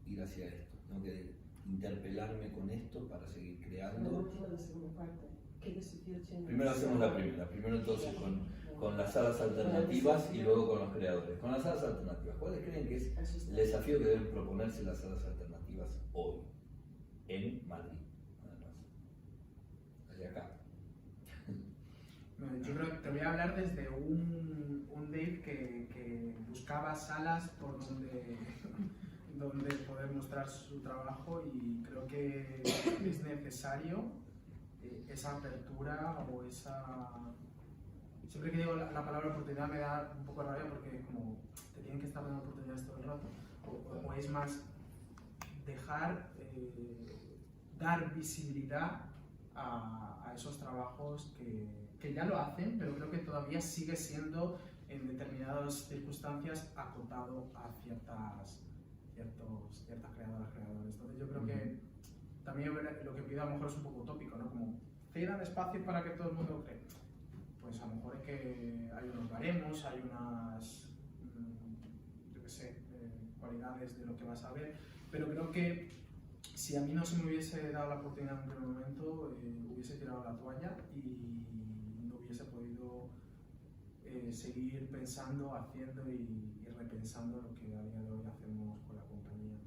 ir hacia esto, tengo que interpelarme con esto para seguir No creando. entiendo la segunda parte. ¿Qué desafío tiene? Primero hacemos la primera, primero entonces con las salas alternativas y luego con los creadores. Con las salas alternativas, ¿cuáles creen que es el desafío que deben proponerse las salas alternativas hoy en Madrid? Además, hacia acá. Yo creo que te voy a hablar desde un Dave que buscaba salas por donde poder mostrar su trabajo y creo que es necesario esa apertura o esa... Siempre que digo la palabra oportunidad me da un poco de rabia porque como te tienen que estar dando oportunidades todo el rato o es más dejar, dar visibilidad a esos trabajos que ya lo hacen, pero creo que todavía sigue siendo en determinadas circunstancias acotado a ciertas creadoras, creadores. Entonces yo creo que también lo que pido a lo mejor es un poco utópico, ¿no? Como cedan espacio para que todo el mundo cree. Pues a lo mejor es que hay unos baremos, hay unas, yo qué sé, cualidades de lo que vas a ver, pero creo que si a mí no se me hubiese dado la oportunidad en un primer momento, hubiese tirado la toalla y no hubiese podido seguir pensando, haciendo y repensando lo que a día de hoy hacemos con la compañía.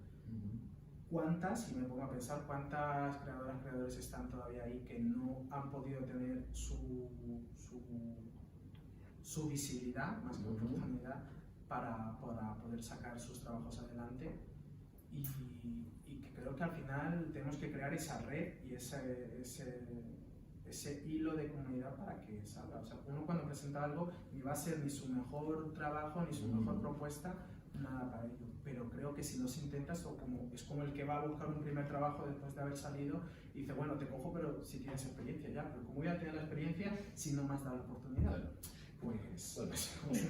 ¿Cuántas, y me pongo a pensar, cuántas creadores están todavía ahí que no han podido tener su visibilidad, más que oportunidad, para poder sacar sus trabajos adelante? Y que creo que al final tenemos que crear esa red y ese hilo de comunidad para que salga. O sea, uno cuando presenta algo ni va a ser ni su mejor trabajo ni su mejor propuesta, nada para ello. Pero creo que si no se intenta, es como el que va a buscar un primer trabajo después de haber salido y dice, bueno, te cojo, pero si tienes experiencia ya. Pero ¿cómo voy a tener la experiencia si no me has dado la oportunidad? Claro. Pues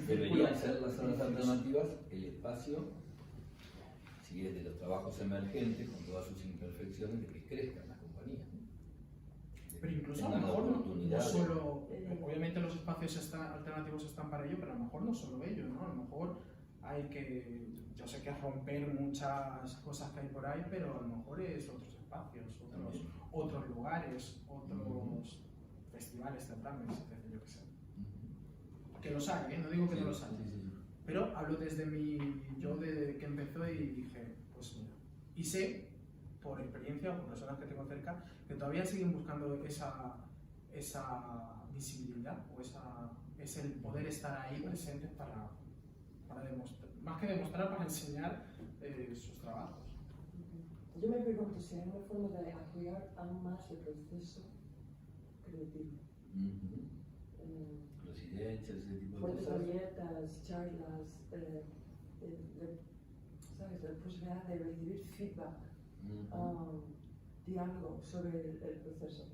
Deberían ser las salas alternativas el espacio, si es de los trabajos emergentes, con todas sus imperfecciones, de que crezcan las compañías. Pero incluso a lo Tengan la mejor no oportunidad solo, obviamente los espacios alternativos están para ello, pero a lo mejor no solo ello, ¿no? A lo mejor hay que, yo sé que romper muchas cosas que hay por ahí, pero a lo mejor es otros espacios, otros lugares, otros festivales, certámenes, etc. Yo qué sé. Que los hay, ¿eh? No digo que no los hay. pero hablo desde mi yo de que empezó y dije, pues mira, y sé, por experiencia o por personas que tengo cerca, que todavía siguen buscando esa visibilidad o es el poder estar ahí presentes para demostrar, más que demostrar, para enseñar sus trabajos. Yo me pregunto si hay una forma de apoyar aún más el proceso creativo. Residencias, ese tipo de Fuentes cosas. abiertas, charlas, ¿sabes? La posibilidad de recibir feedback, diálogo sobre el proceso.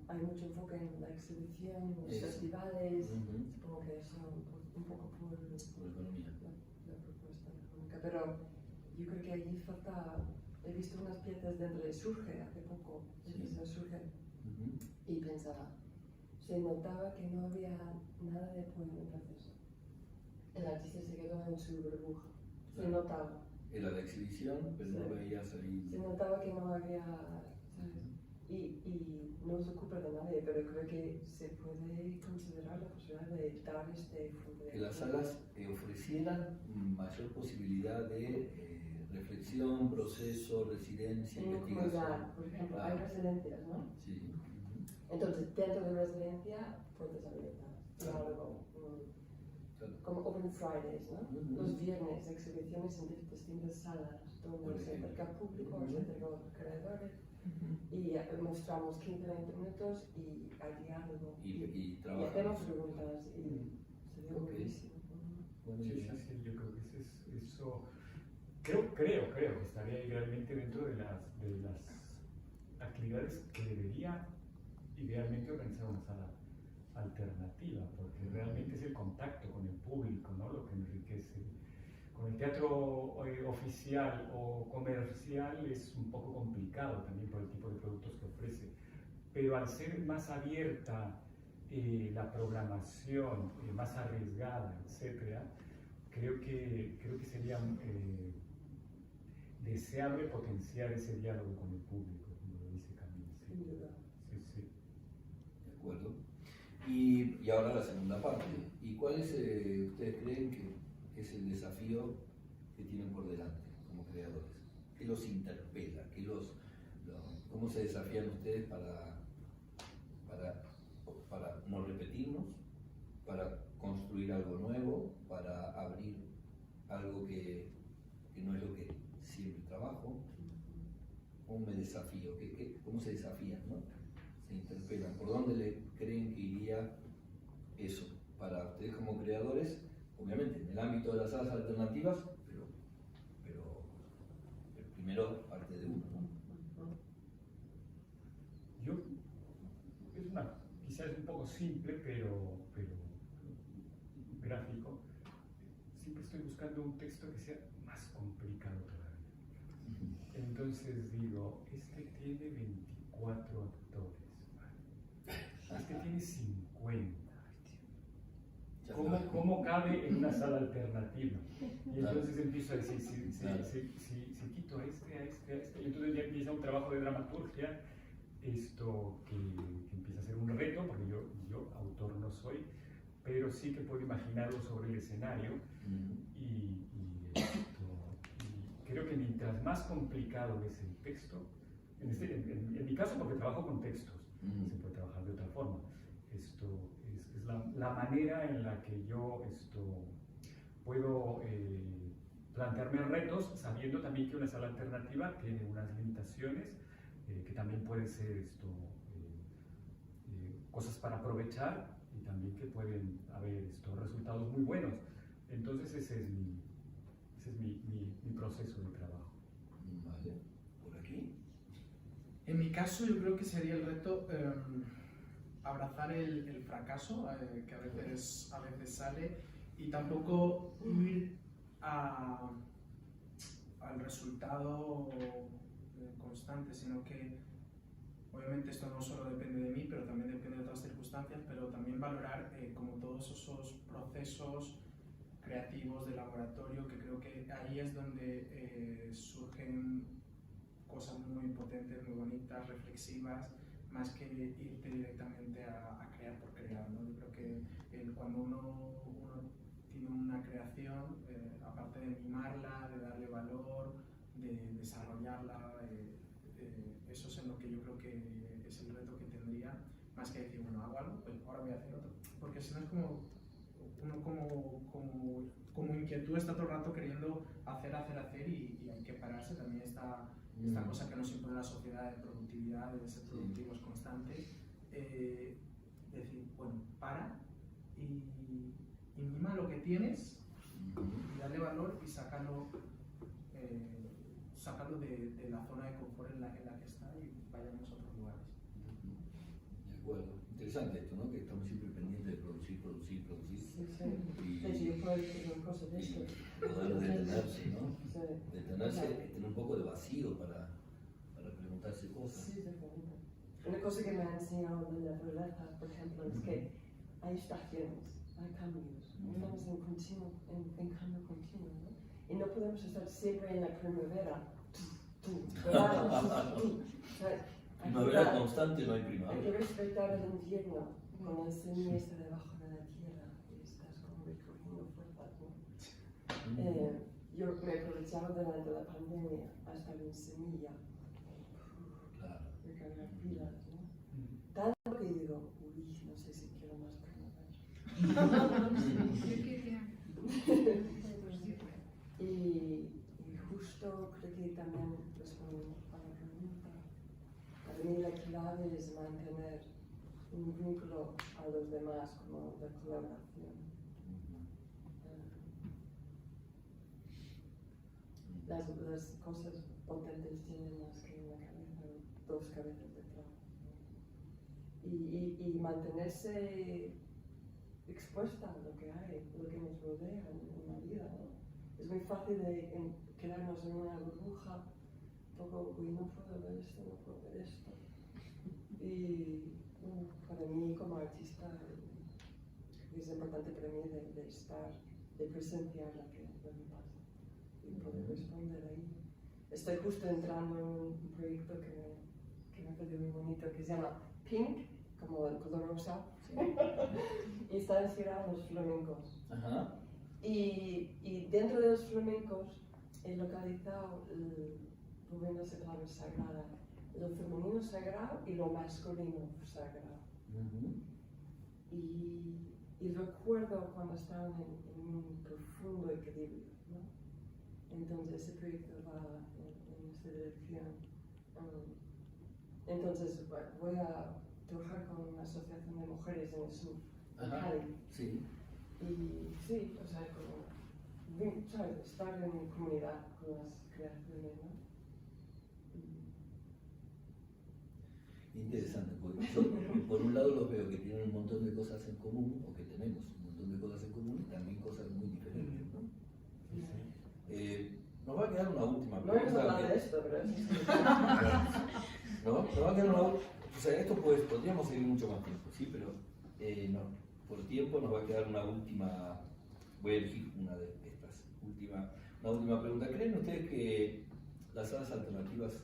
Hay mucho enfoque en la exhibición, en los festivales, supongo que eso un poco por economía. La propuesta económica, pero yo creo que allí falta, he visto unas piezas de Surge hace poco, Surge, y pensaba, se notaba que no había nada de apoyo en el proceso. El artista se quedó en su burbuja, se notaba. Era la exhibición, pero no veías ahí. Se notaba que no había, ¿sabes? Y no se ocupa de nadie, pero creo que se puede considerar la posibilidad de dar este enfoque. Que las salas ofrecieran mayor posibilidad de reflexión, proceso, residencia, investigación. Por ejemplo, hay residencias, ¿no? Sí. Entonces, dentro de la residencia, puertas abiertas, diálogo, como Open Fridays, ¿no? Los viernes, exhibiciones en distintas salas, donde se acerca al público, se acerca a los creadores, y mostramos 15-20 minutos y hay diálogo. Y Y trabajar. hacemos preguntas y sería buenísimo. Sí, yo creo que eso creo que estaría idealmente dentro de las actividades que debería idealmente organizar una sala alternativa, porque realmente es el contacto con el público, ¿no? Lo que enriquece. Con el teatro oficial o comercial es un poco complicado también por el tipo de productos que ofrece, pero al ser más abierta la programación, más arriesgada, etcétera, creo que sería deseable potenciar ese diálogo con el público, como lo dice Camila. Sin duda. Sí. De acuerdo. Y ahora la segunda parte. ¿Y cuál es, ustedes creen que es el desafío que tienen por delante como creadores? ¿Qué los interpela? ¿Cómo se desafían ustedes para no repetirnos? ¿Para construir algo nuevo? ¿Para abrir algo que no es lo que siempre trabajo? ¿Cómo me desafío? ¿Cómo se desafían, no? Se interpelan. ¿Por dónde le creen que iría eso para ustedes como creadores? Obviamente en el ámbito de las salas alternativas, pero primero parte de uno, ¿no? Quizás es un poco simple, pero gráfico. Siempre estoy buscando un texto que sea más complicado todavía. Entonces digo, este tiene 24 actores, este tiene 50. ¿Cómo cabe en una sala alternativa? Y entonces empiezo a decir, si quito a este, y entonces ya empieza un trabajo de dramaturgia, esto que empieza a ser un reto, porque yo autor no soy, pero sí que puedo imaginarlo sobre el escenario, y creo que mientras más complicado es el texto, en mi caso porque trabajo con textos, se puede trabajar de otra forma, esto es la manera en la que yo puedo plantearme retos, sabiendo también que una sala alternativa tiene unas limitaciones, que también pueden ser cosas para aprovechar, y también que pueden haber resultados muy buenos. Entonces ese es mi proceso de trabajo. Vale, por aquí. En mi caso yo creo que sería el reto abrazar el fracaso, que a veces sale, y tampoco ir al resultado constante, sino que obviamente esto no solo depende de mí, pero también depende de otras circunstancias, pero también valorar como todos esos procesos creativos de laboratorio, que creo que ahí es donde surgen cosas muy potentes, muy bonitas, reflexivas, más que irte directamente a crear por crear, ¿no? Yo creo que cuando uno tiene una creación, aparte de mimarla, de darle valor, de desarrollarla, eso es en lo que yo creo que es el reto que tendría, más que decir, bueno, hago algo, pues ahora voy a hacer otro. Porque si no es como, uno como inquietud está todo el rato queriendo hacer y hay que pararse. También esta cosa que nos impone la sociedad de productividad, de ser productivos constante. Decir, bueno, para y mima lo que tienes y darle valor y sacarlo de la zona de confort en la que está y vayamos a otros lugares. De acuerdo. Interesante esto, ¿no? Que estamos siempre pendientes de producir. Sí, sí. Y, De hecho, yo puedo decir una cosa de esto. poder detenerse, ¿no? Sí. Detenerse, tener un poco de vacío para preguntarse cosas. Sí, totalmente. Una cosa que me ha enseñado de la naturaleza, por ejemplo, es que hay estaciones, hay cambios. Estamos en cambio continuo, ¿no? Y no podemos estar siempre en la primavera. Primavera constante, no hay Hay que primavera. respetar el invierno, cuando la semilla está debajo de la tierra y estás como recogiendo fuerzas, ¿no? Yo me aprovechaba durante la pandemia a estar en semilla, Claro. recargar pilas, ¿no? Tanto que digo, uy, no sé si quiero más primavera. Y justo creo que también respondo a la pregunta. Para mí la clave es mantener un vínculo a los demás, como de colaboración. Las cosas potentes tienen más que una cabeza, dos cabezas detrás. Y mantenerse expuesta a lo que hay, lo que nos rodea en la vida, ¿no? Es muy fácil de quedarnos en una burbuja, poco, uy, no puedo ver esto, no puedo ver esto. Y bueno, para mí como artista es importante para mí de estar, de presenciar lo que me pasa y poder responder ahí. Estoy justo entrando en un proyecto que me parece muy bonito, que se llama Pink, como el color rosa, y está inspirado en los flamencos. Ajá. Y dentro de los flamencos he localizado moviéndose palabra sagrada, lo femenino sagrado y lo masculino sagrado. Y recuerdo cuando estaban en un profundo equilibrio, ¿no? Entonces ese proyecto va en esta dirección. Entonces voy a trabajar con una asociación de mujeres en el sur, en Cali. Sí. Y sí, o sea, como, ¿sabes? Estar en comunidad con las creaciones, ¿no? Interesante, porque yo por un lado los veo que tienen un montón de cosas en común, o que tenemos un montón de cosas en común, y también cosas muy diferentes, ¿no? Nos va a quedar una última No hemos pregunta. hablado de esto, pero sí. Nos va a quedar una última. O sea, esto pues, podríamos seguir mucho más tiempo, sí, pero no. Por tiempo nos va a quedar una última. Voy a elegir una de estas. Una última pregunta. ¿Creen ustedes que las salas alternativas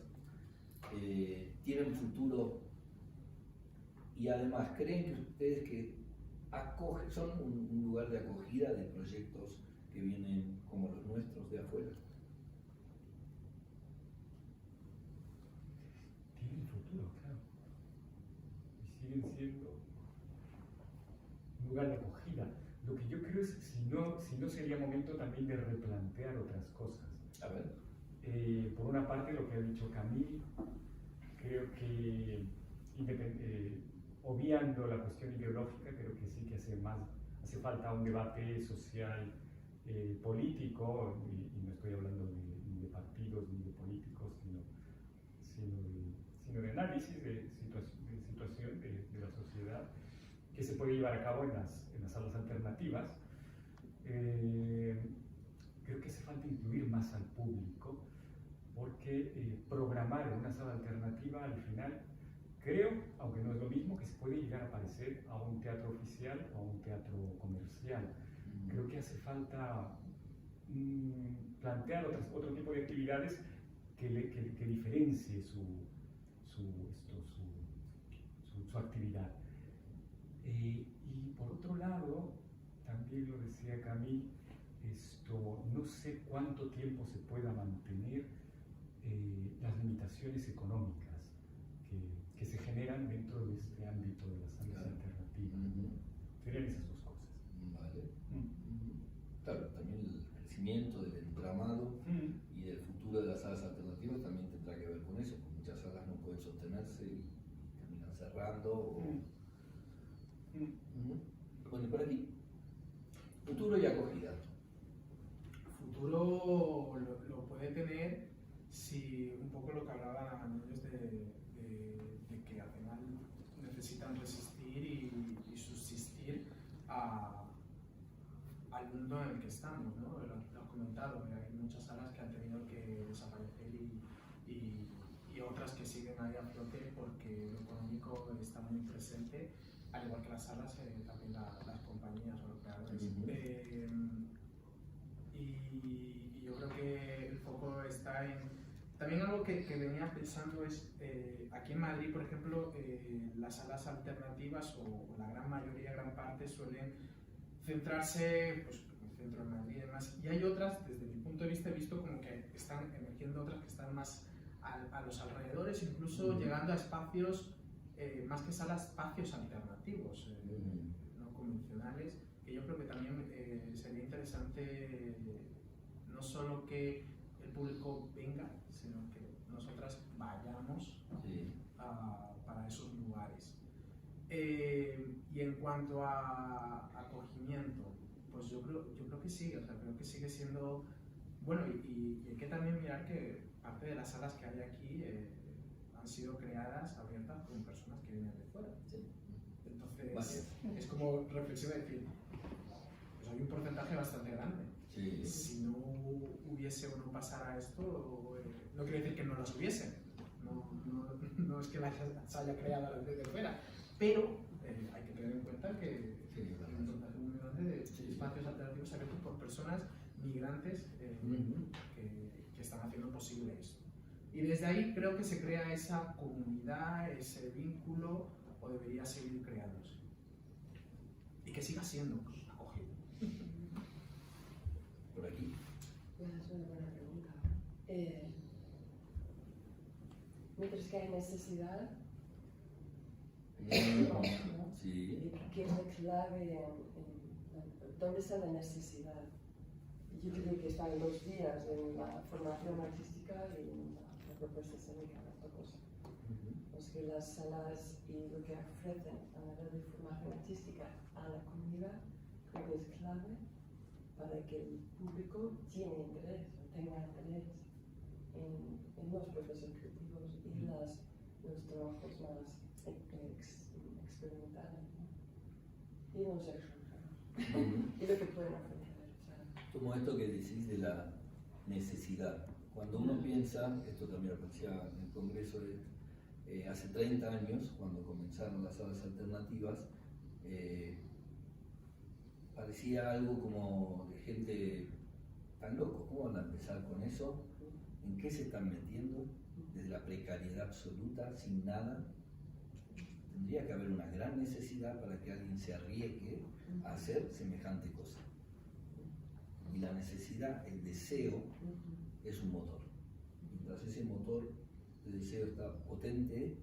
tienen futuro? Y además, ¿creen que ustedes que son un lugar de acogida de proyectos que vienen como los nuestros de afuera? Tienen futuro, claro. Y siguen siendo un lugar de acogida. Lo que yo creo es si no sería momento también de replantear otras cosas. A ver. Por una parte, lo que ha dicho Camille, creo que obviando la cuestión ideológica, creo que sí que hace falta un debate social, político, y no estoy hablando ni de partidos ni de políticos, sino de análisis de situación de la sociedad que se puede llevar a cabo en las salas alternativas. Creo que hace falta incluir más al público, porque programar en una sala alternativa al final, creo, aunque no es lo mismo, que se puede llegar a parecer a un teatro oficial o a un teatro comercial. Creo que hace falta plantear otro tipo de actividades que diferencie su actividad. Y por otro lado, también lo decía Camille, no sé cuánto tiempo se pueda mantener las limitaciones económicas que se generan dentro de este ámbito de las salas alternativas. Serían esas dos cosas. Vale. Claro, también el crecimiento del entramado y del futuro de las salas alternativas también tendrá que ver con eso, porque muchas salas no pueden sostenerse y terminan cerrando. Bueno, y por aquí, futuro y acogida. Futuro lo puede tener si un poco lo que hablaban ellos de que al final necesitan resistir y subsistir al mundo en el que estamos, ¿no? Lo has comentado, hay muchas salas que han tenido que desaparecer y otras que siguen ahí a flote porque lo económico está muy presente, al igual que las salas, también las compañías o los creadores. Y yo creo que el foco está en... También algo que venía pensando es, aquí en Madrid, por ejemplo, las salas alternativas o la gran mayoría, gran parte, suelen centrarse pues, en el centro de Madrid y demás. Y hay otras, desde mi punto de vista, he visto como que están emergiendo otras que están más a los alrededores, incluso llegando a espacios, más que salas, espacios alternativos, no convencionales, que yo creo que también sería interesante no solo que el público venga, sino que nosotras vayamos para esos lugares. Y en cuanto a acogimiento, pues yo creo que sí, o sea, creo que sigue siendo bueno, y hay que también mirar que parte de las salas que hay aquí han sido creadas, abiertas con personas que vienen de fuera. Entonces, es como reflexión de decir, pues hay un porcentaje bastante grande. Si no hubiese o no pasara esto, no quiere decir que no las hubiesen, no es que las haya creado desde fuera, pero hay que tener en cuenta que hay un porcentaje muy grande de espacios alternativos abiertos por personas migrantes que están haciendo posible esto. Y desde ahí creo que se crea esa comunidad, ese vínculo, o debería seguir creándose. Y que siga siendo acogido. Por aquí. Es una buena pregunta. Mientras que hay necesidad, ¿no? Sí. ¿Qué es la clave dónde está la necesidad? Yo creo que está en 2 días, en la formación artística y en la propuesta escénica, las dos cosas. Pues que las salas y lo que ofrecen a nivel de formación artística a la comunidad creo que es clave para que el público tenga interés en los procesos creativos y los trabajos más experimentales, ¿no? Y los extranjeros. Y lo que pueden ofrecer. Como esto que decís de la necesidad. Cuando uno piensa, esto también lo decía en el Congreso hace 30 años, cuando comenzaron las salas alternativas, parecía algo como de gente tan loco. ¿Cómo van a empezar con eso? ¿En qué se están metiendo? Desde la precariedad absoluta, sin nada. Tendría que haber una gran necesidad para que alguien se arriesgue a hacer semejante cosa. Y la necesidad, el deseo, es un motor. Mientras ese motor de deseo está potente,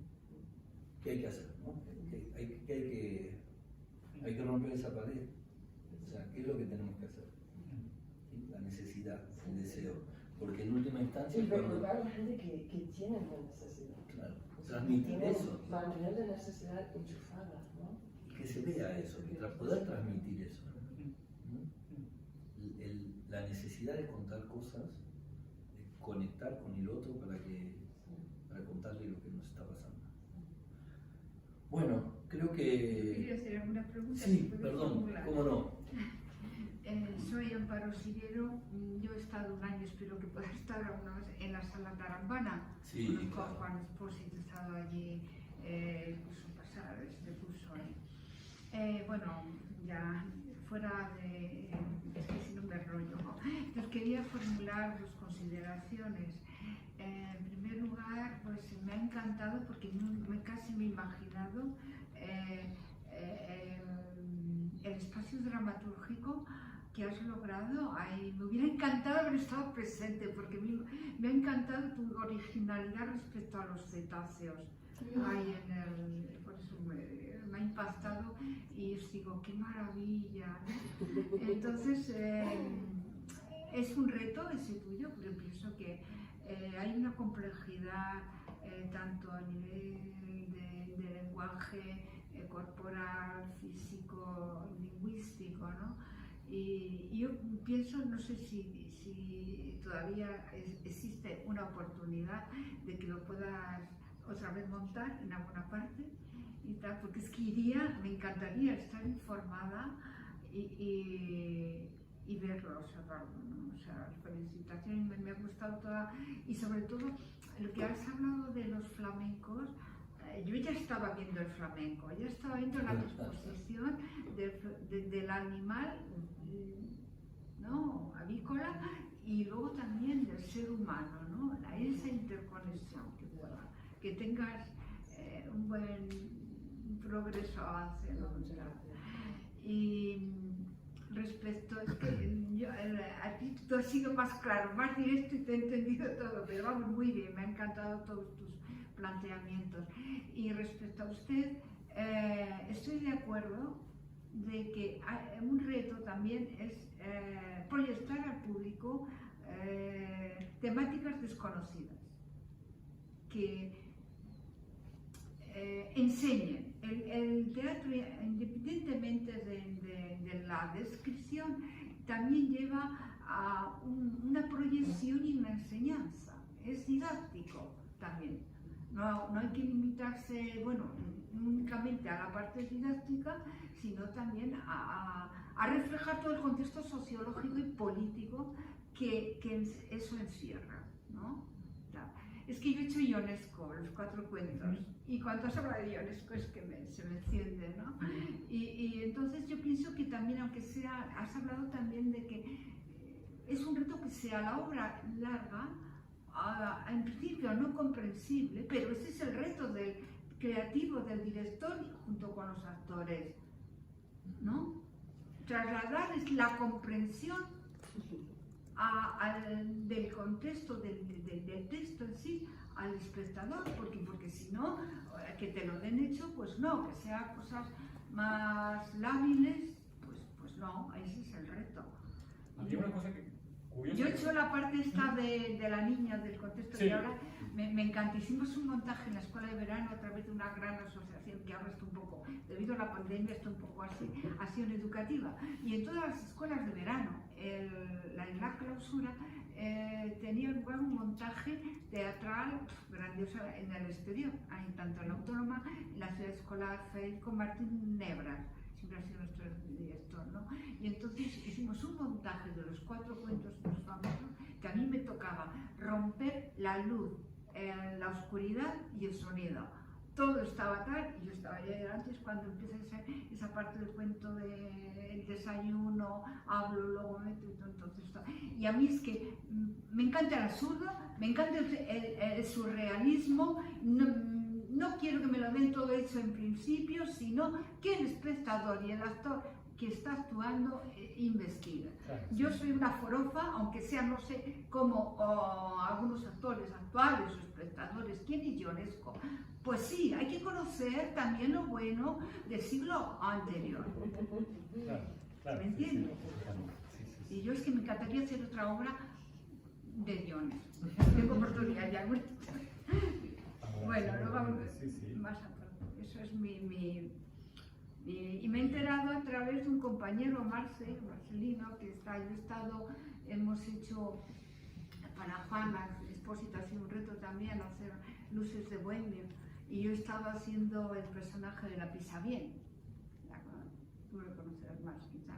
¿qué hay que hacer? ¿No? Hay que romper esa pared. O sea, ¿qué es lo que tenemos que hacer? ¿Sí? La necesidad, el deseo. Porque en última instancia... Y recordar a la gente que tiene la necesidad. Claro, transmitir eso. Mantener la necesidad enchufada, ¿no? Y que se vea eso, poder transmitir eso. La necesidad de contar cosas, de conectar con el otro para contarle lo que nos está pasando. Bueno, creo que... ¿Quería hacer alguna pregunta? Sí, perdón, ¿cómo no? Soy Amparo Siguero, yo he estado un año, espero que pueda estar alguna vez en la sala Tarambana. Sí, Conozco claro. a Juan Espósito, he estado allí el curso pasado, este curso ahí. Bueno, ya fuera de... es que si no me rollo, ¿no? Entonces quería formular 2 consideraciones. En primer lugar, pues me ha encantado porque casi me he imaginado el espacio dramatúrgico que has logrado. Ay, me hubiera encantado haber estado presente, porque me ha encantado tu originalidad respecto a los cetáceos. Ay, por eso me ha impactado y os digo, qué maravilla, ¿no? Entonces, es un reto ese tuyo, pero pienso que hay una complejidad tanto a nivel de lenguaje corporal, físico, lingüístico, ¿no? Y yo pienso, no sé si todavía existe una oportunidad de que lo puedas otra vez montar en alguna parte y tal, porque es que me encantaría estar informada y verlo, observarlo, ¿no? O sea, felicitaciones, me ha gustado toda, y sobre todo lo que has hablado de los flamencos. Yo ya estaba viendo el flamenco, ya estaba viendo la disposición del animal, ¿no? Avícola, y luego también del ser humano, ¿no? Esa interconexión que tengas un buen progreso, avance, ¿no? Y respecto, es que a ti todo ha sido más claro, más directo y te he entendido todo, pero vamos, muy bien, me han encantado todos tus planteamientos. Y respecto a usted, estoy de acuerdo de que un reto también es proyectar al público temáticas desconocidas, que enseñen. El teatro, independientemente de la descripción, también lleva a una proyección y una enseñanza. Es didáctico también. No hay que limitarse, bueno, únicamente a la parte didáctica, sino también a reflejar todo el contexto sociológico y político que eso encierra, ¿no? Es que yo he hecho Ionesco, los 4 cuentos, y cuando has hablado de Ionesco es que se me enciende, ¿no? Y entonces yo pienso que también, aunque sea, has hablado también de que es un reto que sea la obra larga, en principio no comprensible, pero ese es el reto del creativo, del director junto con los actores, ¿no? Trasladarles la comprensión del contexto del texto en sí al espectador, porque si no, que te lo den hecho, pues no, que sean cosas más lábiles, pues no, ese es el reto. Había una cosa que curiosa. Yo he hecho la parte esta de la niña, del contexto, Sí. y ahora me encanta. Hicimos un montaje en la escuela de verano a través de una gran asociación que ahora está un poco, debido a la pandemia, está un poco así, acción educativa. Y en todas las escuelas de verano, en la clausura, tenía lugar un montaje teatral grandioso en el exterior, ahí, tanto en la Autónoma, en la ciudad escolar Federico Martín Nebras, siempre ha sido nuestro director, ¿no? Y entonces hicimos un montaje de los 4 cuentos más famosos, que a mí me tocaba romper la luz, la oscuridad y el sonido. Todo estaba tal, y yo estaba ya antes cuando empieza esa parte del cuento del desayuno, hablo, luego meto, entonces está. Y a mí es que me encanta el absurdo, me encanta el surrealismo, no quiero que me lo den todo hecho en principio, sino que el espectador y el actor que está actuando investiga. Claro. Yo soy una forofa, aunque sea, no sé, como algunos actores actuales o espectadores, ¿quién es Ionesco? Pues sí, hay que conocer también lo bueno del siglo anterior. Claro, ¿Me entiendes? Sí. Y yo es que me encantaría hacer otra obra de guiones. Tengo oportunidad ya. Bueno, luego más a fondo. Eso es y me he enterado a través de un compañero, Marcelino, que hemos hecho para Juana Expósito, ha sido un reto también hacer Luces de Bohemia, y yo estaba haciendo el personaje de la Pisabien, tú lo conocerás más quizá,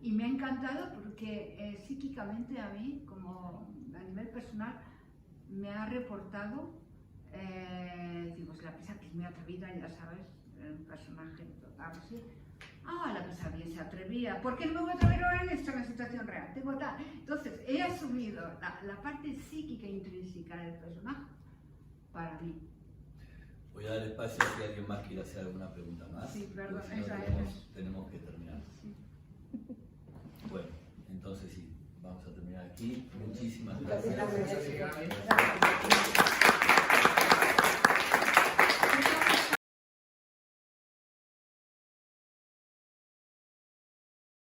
y me ha encantado porque psíquicamente a mí, como a nivel personal, me ha reportado, digo, la Pisa, que es muy atrevida, ya sabes, un personaje total, así. La Pisabien se atrevía, ¿por qué no me voy a atrever ahora en esta situación real? Tengo tal. Entonces, he asumido la parte psíquica intrínseca del personaje para mí. Voy a dar espacio si alguien más quiere hacer alguna pregunta más. Sí, perdón, porque si no esa tenemos que terminar. Sí. Bueno, entonces sí, vamos a terminar aquí. Muchísimas Gracias. gracias. Gracias. Gracias.